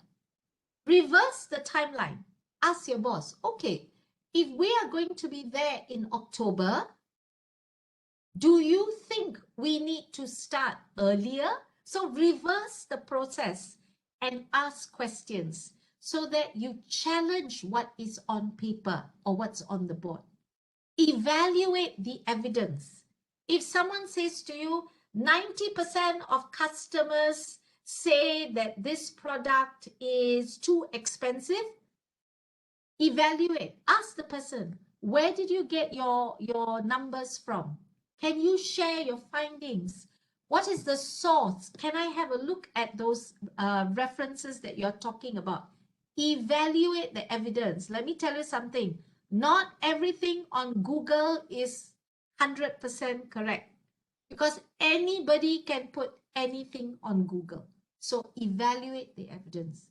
Reverse the timeline. Ask your boss, okay, if we are going to be there in October, do you think we need to start earlier? So reverse the process and ask questions so that you challenge what is on paper or what's on the board. Evaluate the evidence. If someone says to you, 90% of customers, say that this product is too expensive, evaluate. Ask the person, where did you get your numbers from? Can you share your findings? What is the source? Can I have a look at those references that you're talking about? Evaluate the evidence. Let me tell you something. Not everything on Google is 100% correct, because anybody can put anything on Google. So evaluate the evidence.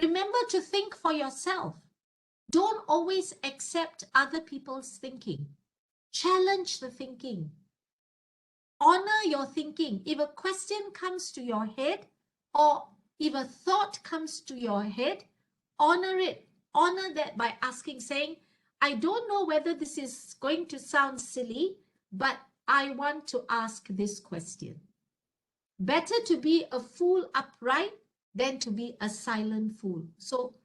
Remember to think for yourself. Don't always accept other people's thinking. Challenge the thinking. Honor your thinking. If a question comes to your head, or if a thought comes to your head, honor it. Honor that by asking, saying, I don't know whether this is going to sound silly, but I want to ask this question. Better to be a fool upright than to be a silent fool. So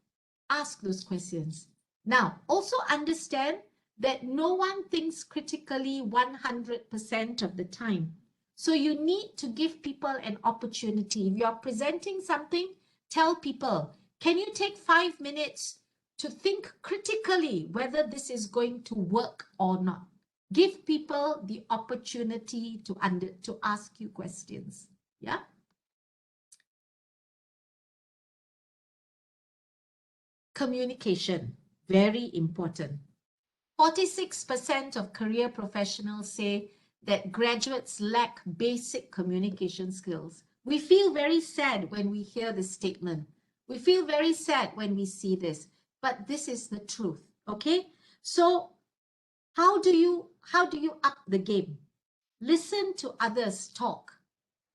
ask those questions. Now, also understand that no one thinks critically 100% of the time. So you need to give people an opportunity. If you're presenting something, tell people, can you take 5 minutes to think critically whether this is going to work or not? Give people the opportunity to ask you questions. Yeah. Communication, very important. 46% of career professionals say that graduates lack basic communication skills. We feel very sad when we hear this statement. We feel very sad when we see this, but this is the truth, okay? So how do you up the game? Listen to others talk.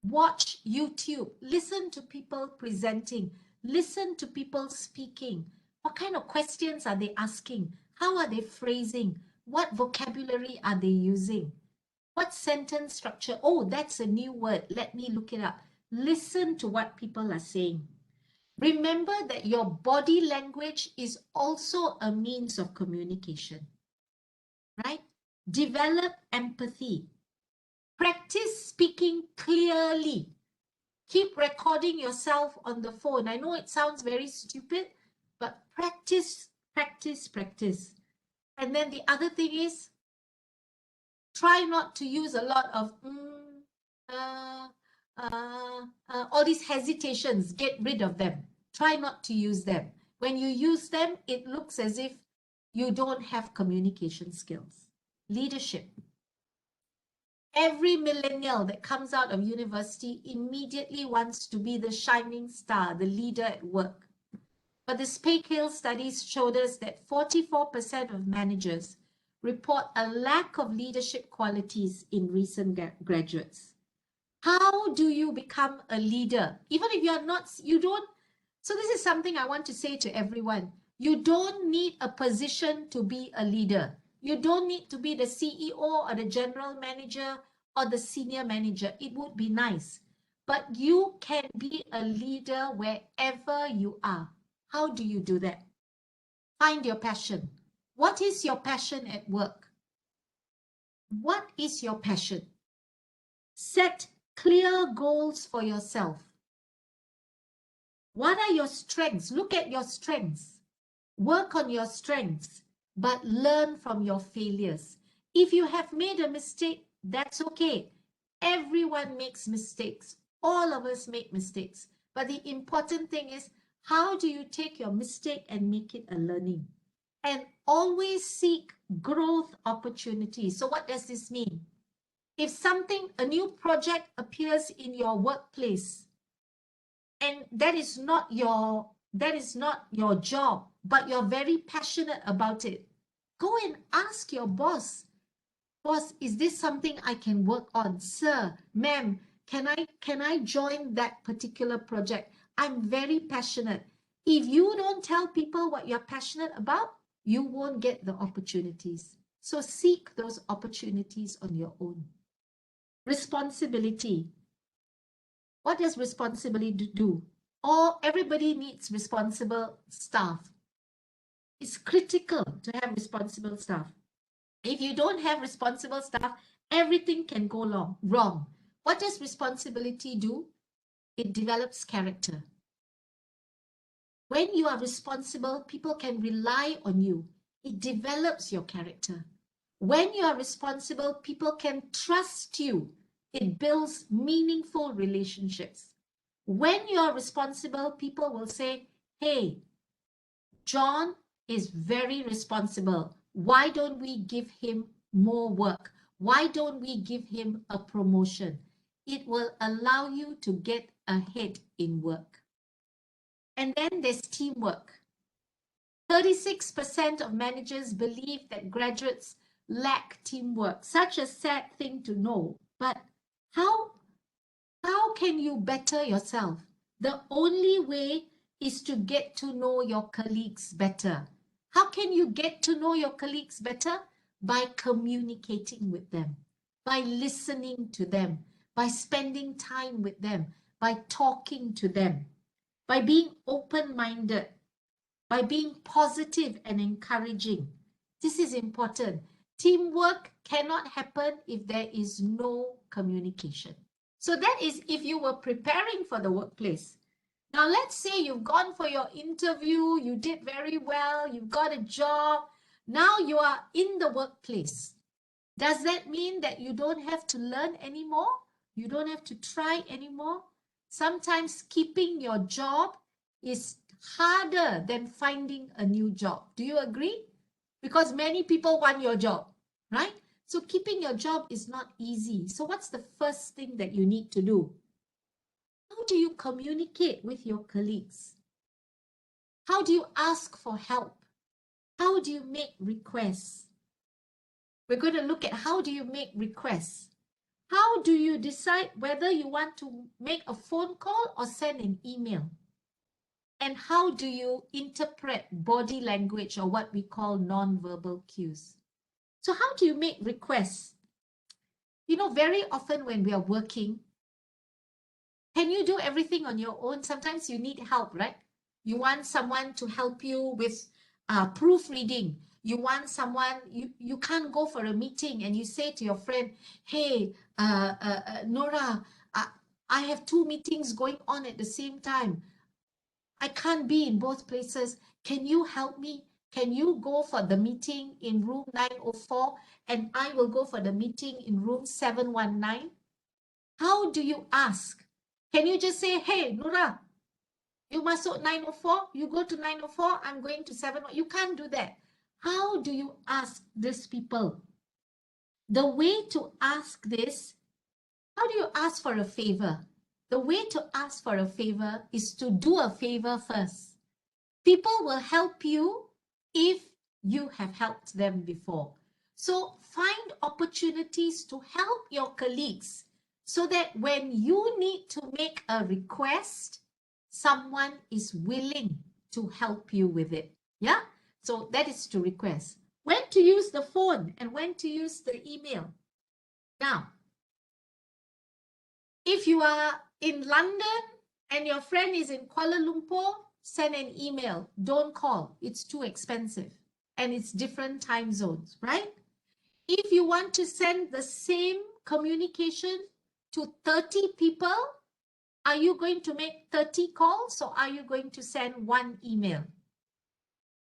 Watch YouTube. Listen to people presenting. Listen to people speaking. What kind of questions are they asking? How are they phrasing? What vocabulary are they using? What sentence structure? Oh, that's a new word. Let me look it up. Listen to what people are saying. Remember that your body language is also a means of communication, right? Develop empathy. Practice speaking clearly. Keep recording yourself on the phone. I know it sounds very stupid, but practice, practice, practice. And then the other thing is, try not to use a lot of all these hesitations. Get rid of them. Try not to use them. When you use them, it looks as if you don't have communication skills. Leadership. Every millennial that comes out of university immediately wants to be the shining star, the leader at work. But the Spake-Hill studies showed us that 44% of managers report a lack of leadership qualities in recent graduates. How do you become a leader? Even if you're not, so this is something I want to say to everyone. You don't need a position to be a leader. You don't need to be the CEO or the general manager or the senior manager. It would be nice. But you can be a leader wherever you are. How do you do that? Find your passion. What is your passion at work? What is your passion? Set clear goals for yourself. What are your strengths? Look at your strengths. Work on your strengths, but learn from your failures. If you have made a mistake, that's okay. Everyone makes mistakes. All of us make mistakes. But the important thing is, how do you take your mistake and make it a learning? And always seek growth opportunities. So what does this mean? If a new project appears in your workplace, and that is not your job, but you're very passionate about it, go and ask your boss, is this something I can work on? Sir, ma'am, can I join that particular project? I'm very passionate. If you don't tell people what you're passionate about, you won't get the opportunities. So seek those opportunities on your own. Responsibility. What does responsibility do? Everybody needs responsible staff. It's critical to have responsible staff. If you don't have responsible staff, everything can go wrong. What does responsibility do? It develops character. When you are responsible, people can rely on you. It develops your character. When you are responsible, people can trust you. It builds meaningful relationships. When you are responsible, people will say, hey, John is very responsible. Why don't we give him more work? Why don't we give him a promotion? It will allow you to get ahead in work. And then there's teamwork. 36% of managers believe that graduates lack teamwork. Such a sad thing to know. But how can you better yourself? The only way is to get to know your colleagues better. How can you get to know your colleagues better? By communicating with them, by listening to them, by spending time with them, by talking to them, by being open-minded, by being positive and encouraging. This is important. Teamwork cannot happen if there is no communication. So that is if you were preparing for the workplace. Now, let's say you've gone for your interview, you did very well, you've got a job. Now you are in the workplace. Does that mean that you don't have to learn anymore? You don't have to try anymore? Sometimes keeping your job is harder than finding a new job. Do you agree? Because many people want your job, right? So keeping your job is not easy. So what's the first thing that you need to do? How do you communicate with your colleagues? How do you ask for help? How do you make requests? We're going to look at how do you make requests. How do you decide whether you want to make a phone call or send an email? And how do you interpret body language, or what we call non-verbal cues? So how do you make requests? You know, very often when we are working, can you do everything on your own? Sometimes you need help, right? You want someone to help you with proofreading. You want someone, you can't go for a meeting and you say to your friend, hey, Nora, I have 2 meetings going on at the same time. I can't be in both places. Can you help me? Can you go for the meeting in room 904 and I will go for the meeting in room 719? How do you ask? Can you just say, hey, Nora, you masuk 904, you go to 904, I'm going to 7. You can't do that. How do you ask these people? The way to ask this, how do you ask for a favor? The way to ask for a favor is to do a favor first. People will help you if you have helped them before. So find opportunities to help your colleagues so that when you need to make a request, someone is willing to help you with it. Yeah? So that is to request. When to use the phone and when to use the email. Now, if you are in London and your friend is in Kuala Lumpur, send an email. Don't call. It's too expensive. And it's different time zones, right? If you want to send the same communication to 30 people, are you going to make 30 calls or are you going to send 1 email?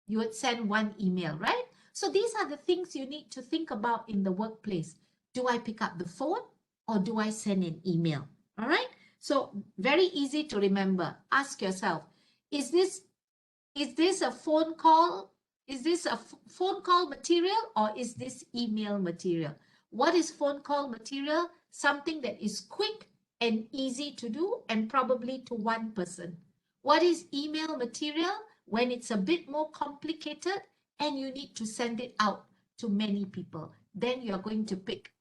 You would send 1 email, right? So these are the things you need to think about in the workplace. Do I pick up the phone or do I send an email? All right. So very easy to remember. Ask yourself, is this a phone call? Is this a phone call material or is this email material? What is phone call material? Something that is quick and easy to do and probably to 1 person. What is email material? When it's a bit more complicated and you need to send it out to many people. Then you're going to pick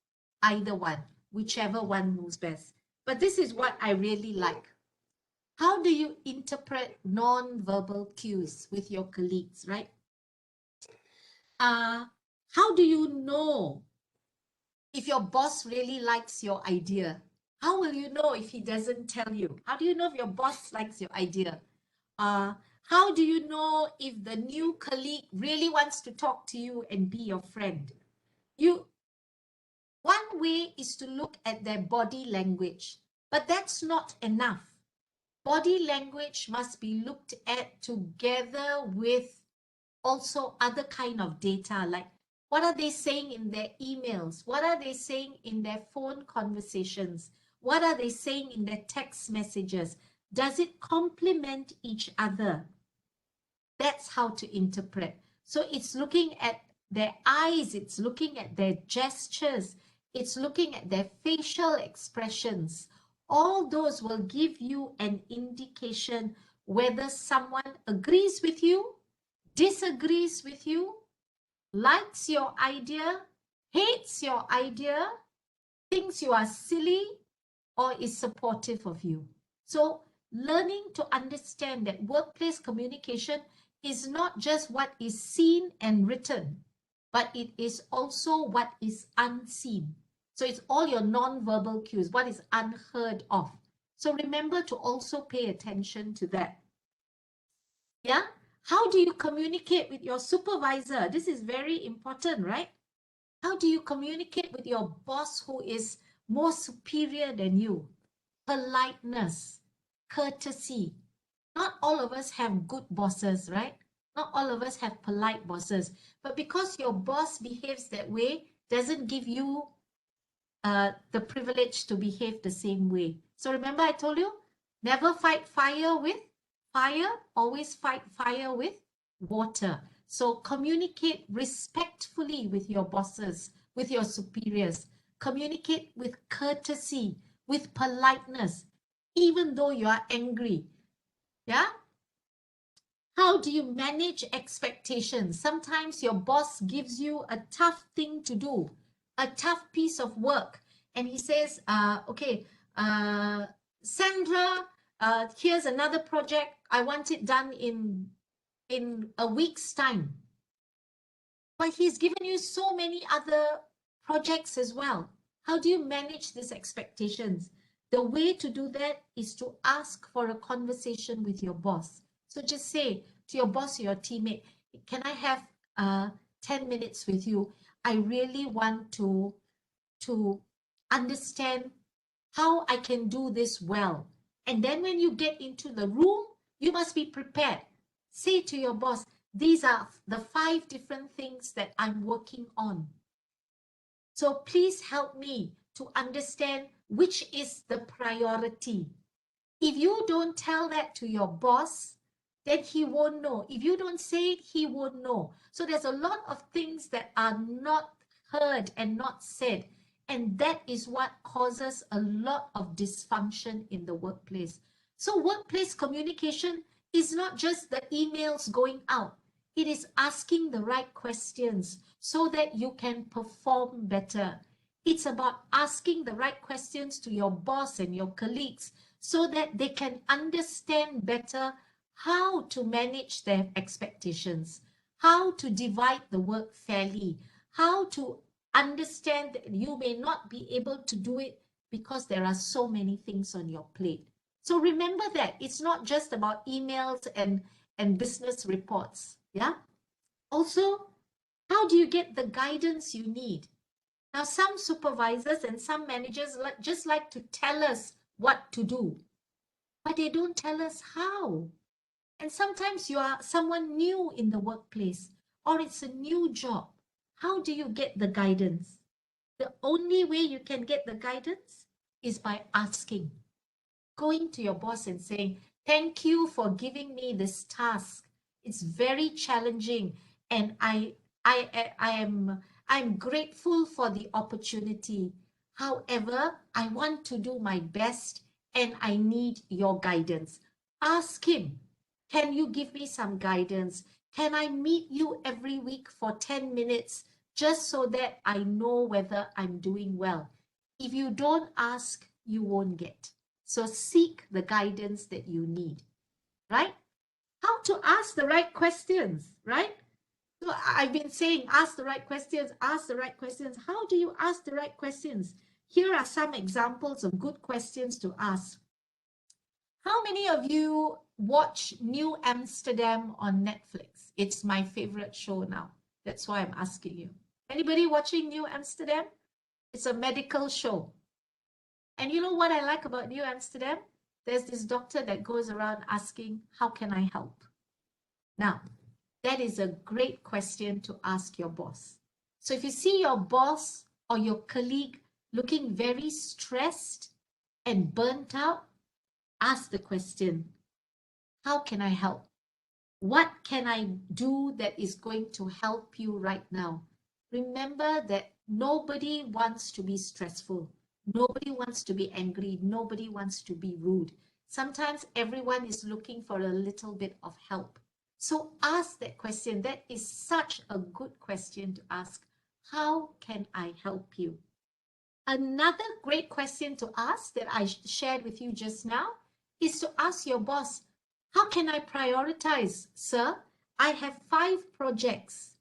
either one, whichever one moves best. But this is what I really like. How do you interpret non-verbal cues with your colleagues, right? How do you know if your boss really likes your idea? How will you know if he doesn't tell you? How do you know if your boss likes your idea? How do you know if the new colleague really wants to talk to you and be your friend? One way is to look at their body language, but that's not enough. Body language must be looked at together with also other kind of data, like what are they saying in their emails? What are they saying in their phone conversations? What are they saying in their text messages? Does it complement each other? That's how to interpret. So it's looking at their eyes, it's looking at their gestures, it's looking at their facial expressions. All those will give you an indication whether someone agrees with you, disagrees with you, likes your idea, hates your idea, thinks you are silly, or is supportive of you. So learning to understand that workplace communication is not just what is seen and written, but it is also what is unseen. So it's all your non-verbal cues, what is unheard of. So remember to also pay attention to that. Yeah? How do you communicate with your supervisor? This is very important, right? How do you communicate with your boss who is more superior than you? Politeness, courtesy. Not all of us have good bosses, right? Not all of us have polite bosses. But because your boss behaves that way, doesn't give you the privilege to behave the same way. So remember I told you, never fight fire with fire, always fight fire with water. So communicate respectfully with your bosses, with your superiors. Communicate with courtesy, with politeness, even though you are angry. Yeah? How do you manage expectations? Sometimes your boss gives you a tough thing to do, a tough piece of work, and he says, okay, Sandra, here's another project. I want it done in a week's time. But he's given you so many other projects as well. How do you manage these expectations? The way to do that is to ask for a conversation with your boss. So just say to your boss or your teammate, can I have 10 minutes with you? I really want to understand how I can do this well. And then when you get into the room, you must be prepared. Say to your boss, these are the 5 different things that I'm working on. So please help me to understand which is the priority. If you don't tell that to your boss, then he won't know. If you don't say it, he won't know. So there's a lot of things that are not heard and not said. And that is what causes a lot of dysfunction in the workplace. So workplace communication is not just the emails going out. It is asking the right questions so that you can perform better. It's about asking the right questions to your boss and your colleagues so that they can understand better how to manage their expectations, how to divide the work fairly, how to understand that you may not be able to do it because there are so many things on your plate. So remember that it's not just about emails and business reports. Yeah. Also, how do you get the guidance you need? Now, some supervisors and some managers just like to tell us what to do, but they don't tell us how. And sometimes you are someone new in the workplace or it's a new job. How do you get the guidance? The only way you can get the guidance is by asking, going to your boss and saying, thank you for giving me this task. It's very challenging and I'm grateful for the opportunity. However, I want to do my best and I need your guidance. Ask him, can you give me some guidance? Can I meet you every week for 10 minutes just so that I know whether I'm doing well? If you don't ask, you won't get. So seek the guidance that you need, right? How to ask the right questions, right? So I've been saying, ask the right questions, ask the right questions. How do you ask the right questions? Here are some examples of good questions to ask. How many of you watch New Amsterdam on Netflix? It's my favorite show now. That's why I'm asking you. Anybody watching New Amsterdam? It's a medical show. And you know what I like about New Amsterdam? there's this doctor that goes around asking, how can I help? Now, that is a great question to ask your boss. So if you see your boss or your colleague looking very stressed and burnt out, ask the question, how can I help? What can I do that is going to help you right now? Remember that nobody wants to be stressful. Nobody wants to be angry. Nobody wants to be rude. Sometimes everyone is looking for a little bit of help. So ask that question. That is such a good question to ask. How can I help you? Another great question to ask that I shared with you just now is to ask your boss, how can I prioritize, sir? I have 5 projects.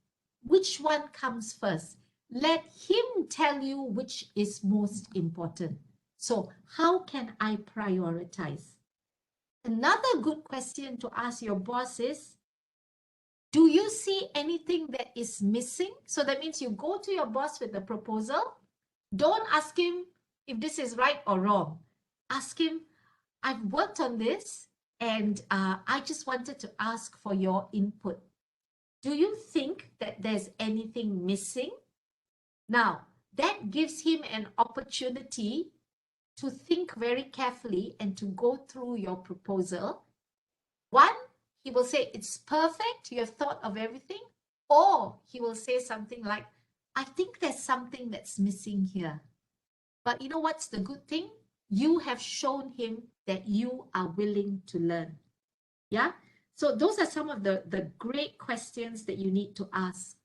Which one comes first? Let him tell you which is most important. So how can I prioritize? Another good question to ask your boss is, do you see anything that is missing? So that means you go to your boss with a proposal. Don't ask him if this is right or wrong. Ask him, I've worked on this and I just wanted to ask for your input. Do you think that there's anything missing? Now, that gives him an opportunity to think very carefully and to go through your proposal. One, he will say, it's perfect, you have thought of everything. Or he will say something like, I think there's something that's missing here. But you know what's the good thing? You have shown him that you are willing to learn. Yeah? So those are some of the great questions that you need to ask.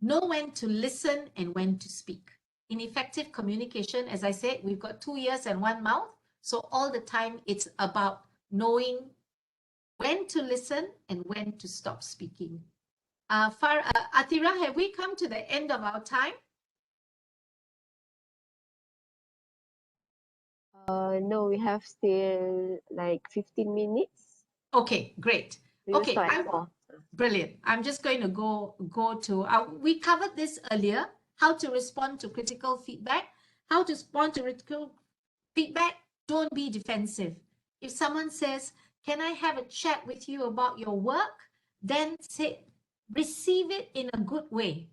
Know when to listen and when to speak. In effective communication, as I said, we've got 2 ears and 1 mouth. So all the time, it's about knowing when to listen and when to stop speaking. Atira, have we come to the end of our time? No, we have still like 15 minutes. Okay, great. We will Okay, start at 4. brilliant. I'm just going to go to, we covered this earlier, how to respond to critical feedback. How to respond to critical feedback, don't be defensive. If someone says, can I have a chat with you about your work? Then say, receive it in a good way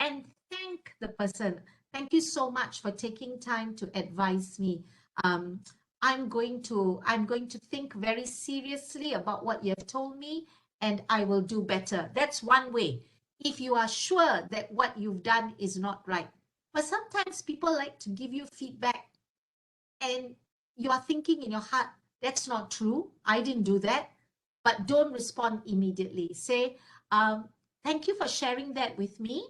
and thank the person. Thank you so much for taking time to advise me. I'm going to think very seriously about what you have told me and I will do better. That's one way. If you are sure that what you've done is not right. But sometimes people like to give you feedback and you are thinking in your heart, that's not true. I didn't do that. But don't respond immediately. Say, thank you for sharing that with me.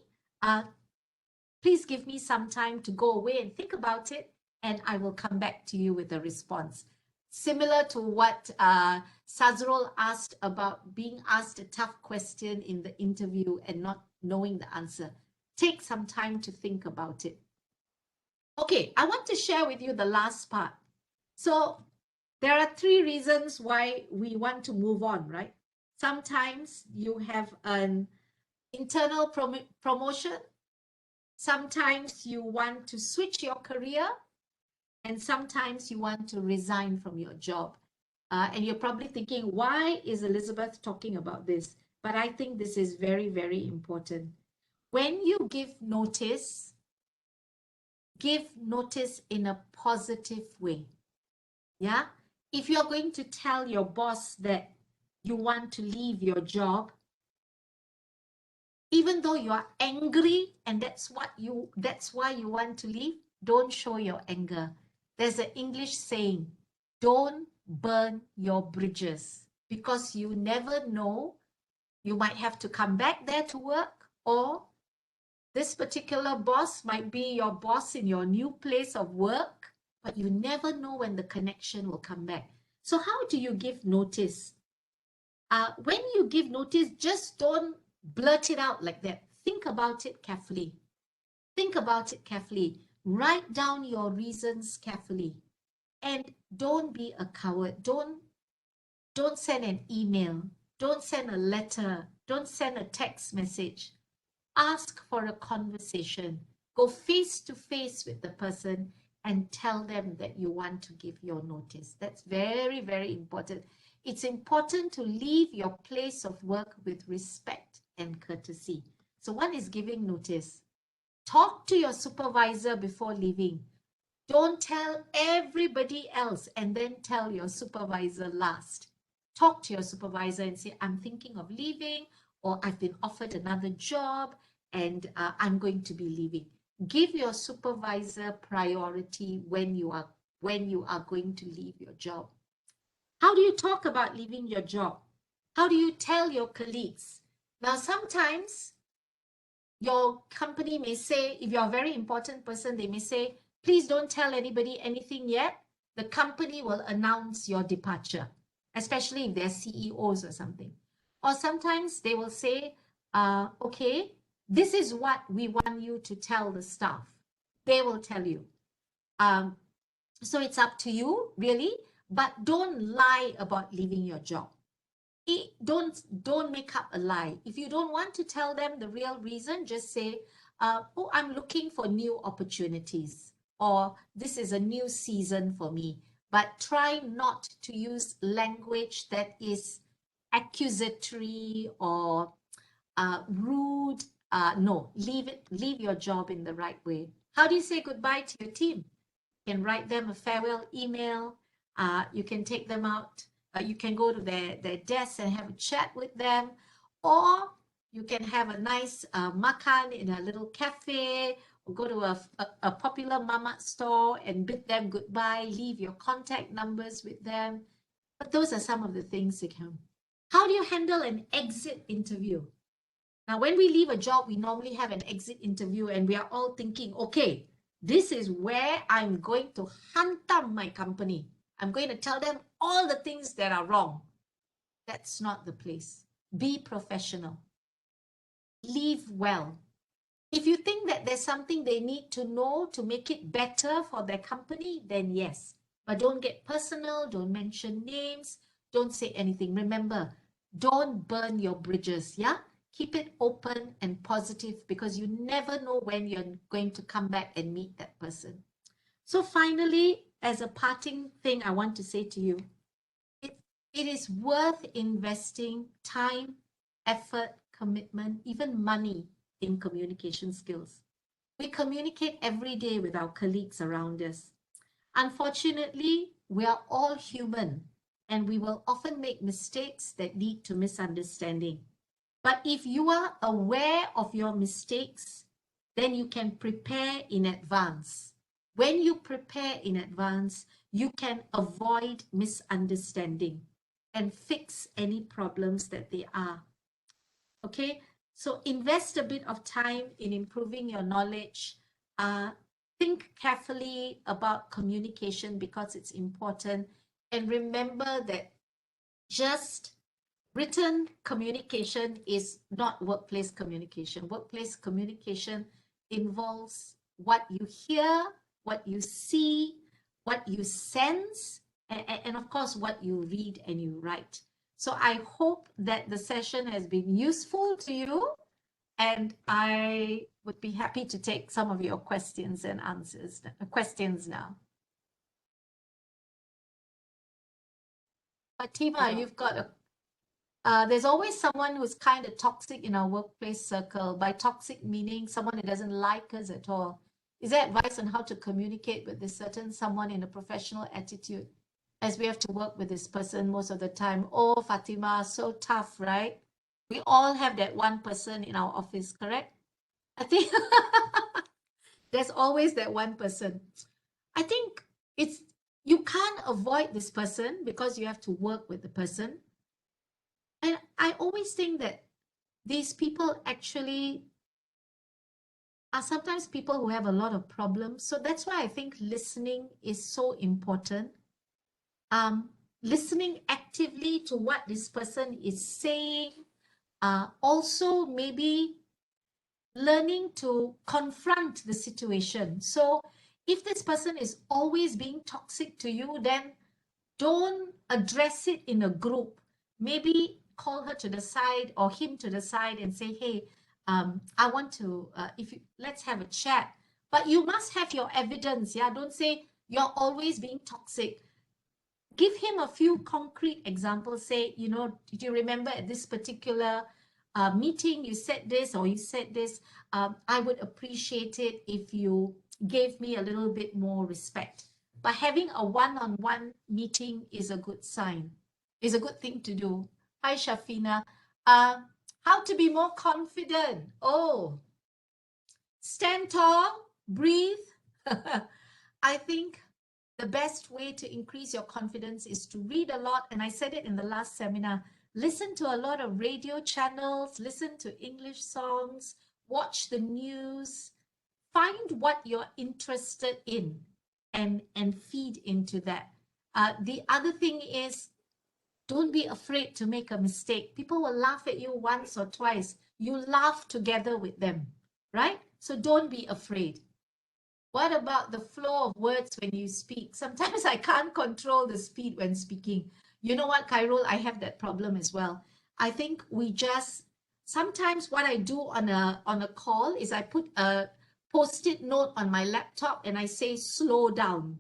Please give me some time to go away and think about it, and I will come back to you with a response. Similar to what Sazrul asked about being asked a tough question in the interview and not knowing the answer. Take some time to think about it. Okay, I want to share with you the last part. So there are 3 reasons why we want to move on, right? Sometimes you have an internal promotion. Sometimes you want to switch your career. And sometimes you want to resign from your job. And you're probably thinking, why is Elizabeth talking about this? But I think this is very, very important. When you give notice in a positive way. Yeah? If you're going to tell your boss that you want to leave your job, even though you are angry and that's why you want to leave, don't show your anger. There's an English saying, don't burn your bridges, because you never know, you might have to come back there to work, or this particular boss might be your boss in your new place of work, but you never know when the connection will come back. So how do you give notice? When you give notice, just don't blurt it out like that. Think about it carefully. Think about it carefully. Write down your reasons carefully. And don't be a coward. Don't send an email. Don't send a letter. Don't send a text message. Ask for a conversation. Go face to face with the person and tell them that you want to give your notice. That's very, very important. It's important to leave your place of work with respect and courtesy. So one is giving notice. Talk to your supervisor before leaving. Don't tell everybody else and then tell your supervisor last. Talk to your supervisor and say, I'm thinking of leaving, or I've been offered another job and I'm going to be leaving. Give your supervisor priority when you are going to leave your job. How do you talk about leaving your job? How do you tell your colleagues? Now, sometimes your company may say, if you're a very important person, they may say, please don't tell anybody anything yet. The company will announce your departure, especially if they're CEOs or something. Or sometimes they will say, okay, this is what we want you to tell the staff. They will tell you. So it's up to you, really, but don't lie about leaving your job. Don't make up a lie. If you don't want to tell them the real reason, just say, oh, I'm looking for new opportunities, or this is a new season for me. But try not to use language that is accusatory or rude. No, leave your job in the right way. How do you say goodbye to your team? You can write them a farewell email. You can take them out. You can go to their desk and have a chat with them, or you can have a nice makan in a little cafe, or go to a popular mamak store and bid them goodbye, leave your contact numbers with them. But those are some of the things you can. How do you handle an exit interview? Now, when we leave a job, we normally have an exit interview and we are all thinking, okay, this is where I'm going to hantam my company. I'm going to tell them all the things that are wrong. That's not the place. Be professional. Leave well. If you think that there's something they need to know to make it better for their company, then yes. But don't get personal. Don't mention names. Don't say anything. Remember, don't burn your bridges. Yeah? Keep it open and positive, because you never know when you're going to come back and meet that person. So finally, as a parting thing, I want to say to you, it is worth investing time, effort, commitment, even money in communication skills. We communicate every day with our colleagues around us. Unfortunately, we are all human and we will often make mistakes that lead to misunderstanding. But if you are aware of your mistakes, then you can prepare in advance. When you prepare in advance, you can avoid misunderstanding and fix any problems that there are. Okay, so invest a bit of time in improving your knowledge. Think carefully about communication because it's important. And remember that just written communication is not workplace communication. Workplace communication involves what you hear, what you see, what you sense, and of course, what you read and you write. So I hope that the session has been useful to you, and I would be happy to take some of your questions and answers, questions now. Fatima, you've got a there's always someone who's kind of toxic in our workplace circle. By toxic meaning someone who doesn't like us at all. Is there advice on how to communicate with this certain someone in a professional attitude, as we have to work with this person most of the time? Oh, Fatima, so tough, right? We all have that one person in our office, correct? I think there's always that one person. I think you can't avoid this person because you have to work with the person. And I always think that these people actually are sometimes people who have a lot of problems. So that's why I think listening is so important. Listening actively to what this person is saying. Also maybe learning to confront the situation. So if this person is always being toxic to you, then don't address it in a group. Maybe call her to the side or him to the side and say, hey, I want to, let's have a chat. But you must have your evidence. Yeah, don't say you're always being toxic. Give him a few concrete examples. Say, you know, did you remember at this particular meeting you said this or you said this? I would appreciate it if you gave me a little bit more respect. But having a one-on-one meeting is a good sign, is a good thing to do. Hi, Shafina. How to be more confident? Oh, stand tall, breathe. I think the best way to increase your confidence is to read a lot. And I said it in the last seminar. Listen to a lot of radio channels, listen to English songs, watch the news, find what you're interested in and feed into that. The other thing is, don't be afraid to make a mistake. People will laugh at you once or twice. You laugh together with them, right? So don't be afraid. What about the flow of words when you speak? Sometimes I can't control the speed when speaking. You know what, Khairul? I have that problem as well. I think we just sometimes what I do on a call is I put a post-it note on my laptop and I say slow down.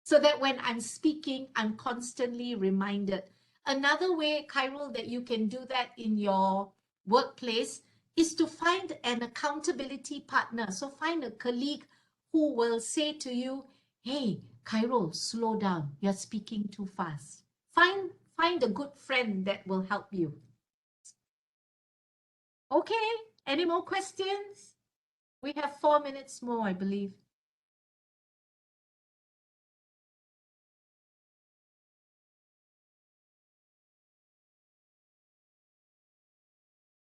So that when I'm speaking, I'm constantly reminded. Another way, Khairul, that you can do that in your workplace is to find an accountability partner. So find a colleague who will say to you, hey, Khairul, slow down. You're speaking too fast. Find a good friend that will help you. Okay, any more questions? We have 4 minutes more, I believe.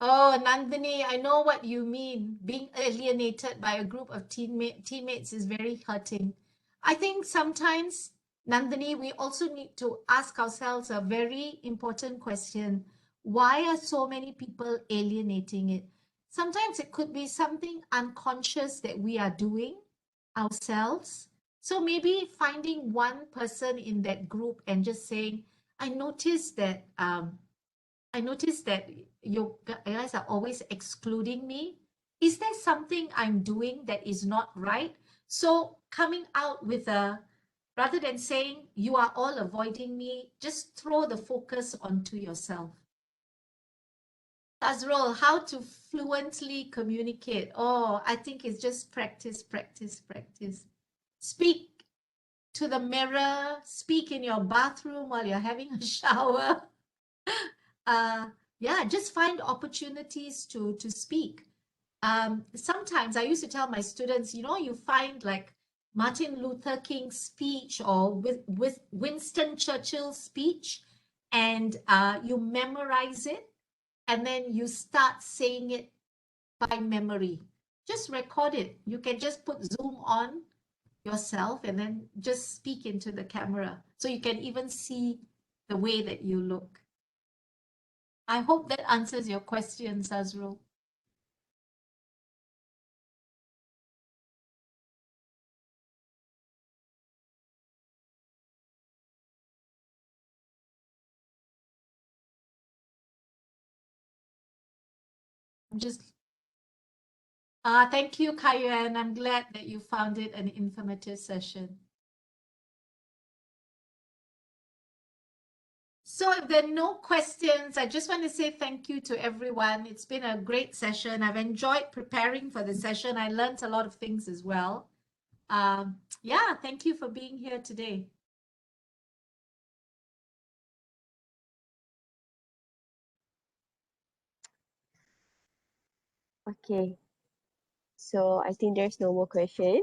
Oh, Nandini, I know what you mean. Being alienated by a group of teammates is very hurting. I think sometimes, Nandini, we also need to ask ourselves a very important question. Why are so many people alienating it? Sometimes it could be something unconscious that we are doing ourselves. So maybe finding one person in that group and just saying, I noticed that you guys are always excluding me. Is there something I'm doing that is not right? So coming out with rather than saying you are all avoiding me, just throw the focus onto yourself. Tazrol, how to fluently communicate? Oh, I think it's just practice, practice, practice. Speak to the mirror, speak in your bathroom while you're having a shower. Yeah, just find opportunities to speak. Sometimes I used to tell my students, you know, you find like Martin Luther King's speech or with Winston Churchill's speech, and you memorize it, and then you start saying it by memory. Just record it. You can just put Zoom on yourself and then just speak into the camera, so you can even see the way that you look. I hope that answers your question, Sazrul. Thank you, Kayuan. I'm glad that you found it an informative session. So if there are no questions, I just want to say thank you to everyone. It's been a great session. I've enjoyed preparing for the session. I learned a lot of things as well. Yeah, thank you for being here today. Okay. So I think there's no more question.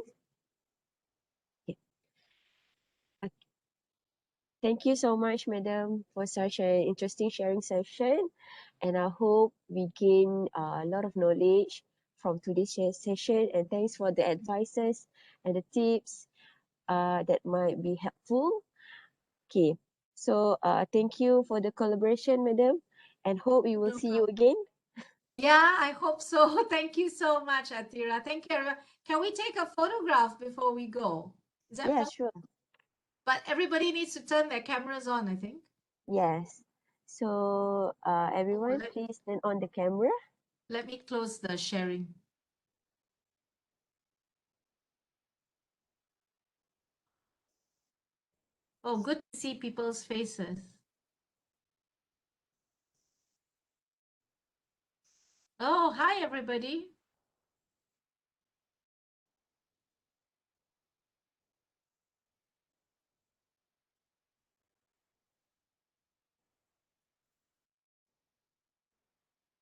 Okay. Thank you so much, Madam, for such an interesting sharing session. And I hope we gain a lot of knowledge from today's session. And thanks for the advices and the tips that might be helpful. Okay. So thank you for the collaboration, Madam. And hope we will No see you problem. again. Yeah, I hope so. Thank you so much, Atira. Thank you, everyone. Can we take a photograph before we go? Is that Yeah, possible? sure. But everybody needs to turn their cameras on, I think. Yes. So everyone, let, please turn on the camera. let me close the sharing. Oh, good to see people's faces. Oh, hi, everybody.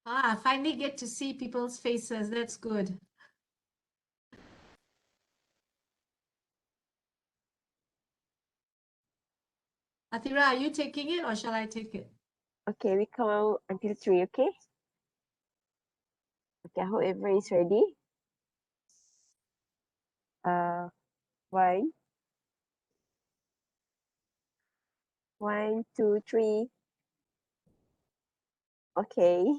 I finally get to see people's faces. That's good. Athira, are you taking it or shall I take it? Okay, we count until 3, okay? Okay, I hope everyone is ready. Uh, one, 1, 2, 3. Okay.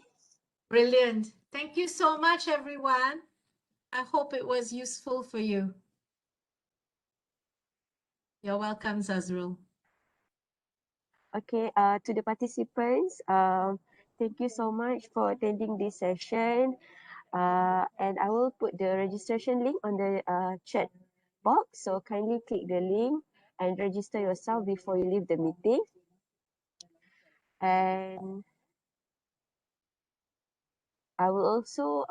Brilliant. Thank you so much, everyone. I hope it was useful for you. You're welcome, Zazrul. Okay, to the participants, thank you so much for attending this session. And I will put the registration link on the chat box. So kindly click the link and register yourself before you leave the meeting. And I will also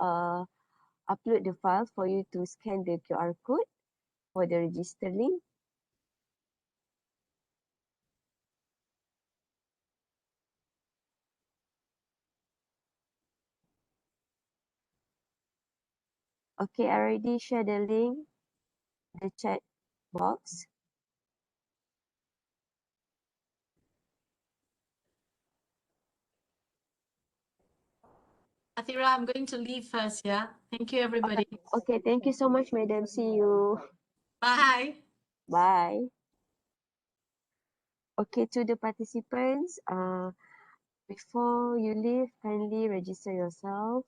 upload the file for you to scan the QR code for the register link. Okay, I already shared the link, the chat box. Athira, I'm going to leave first, yeah? Thank you, everybody. Okay, thank you so much, madam. See you. Bye. Bye. Okay, to the participants, before you leave, kindly register yourself.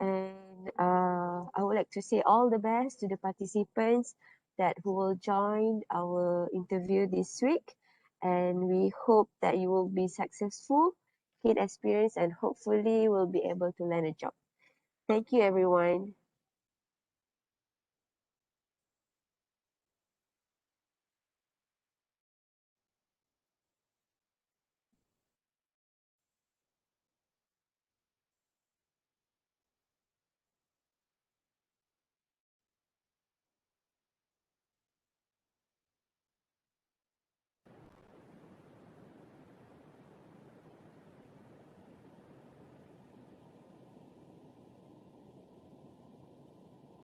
And I would like to say all the best to the participants that who will join our interview this week. And we hope that you will be successful, gain experience, and hopefully will be able to land a job. Thank you, everyone.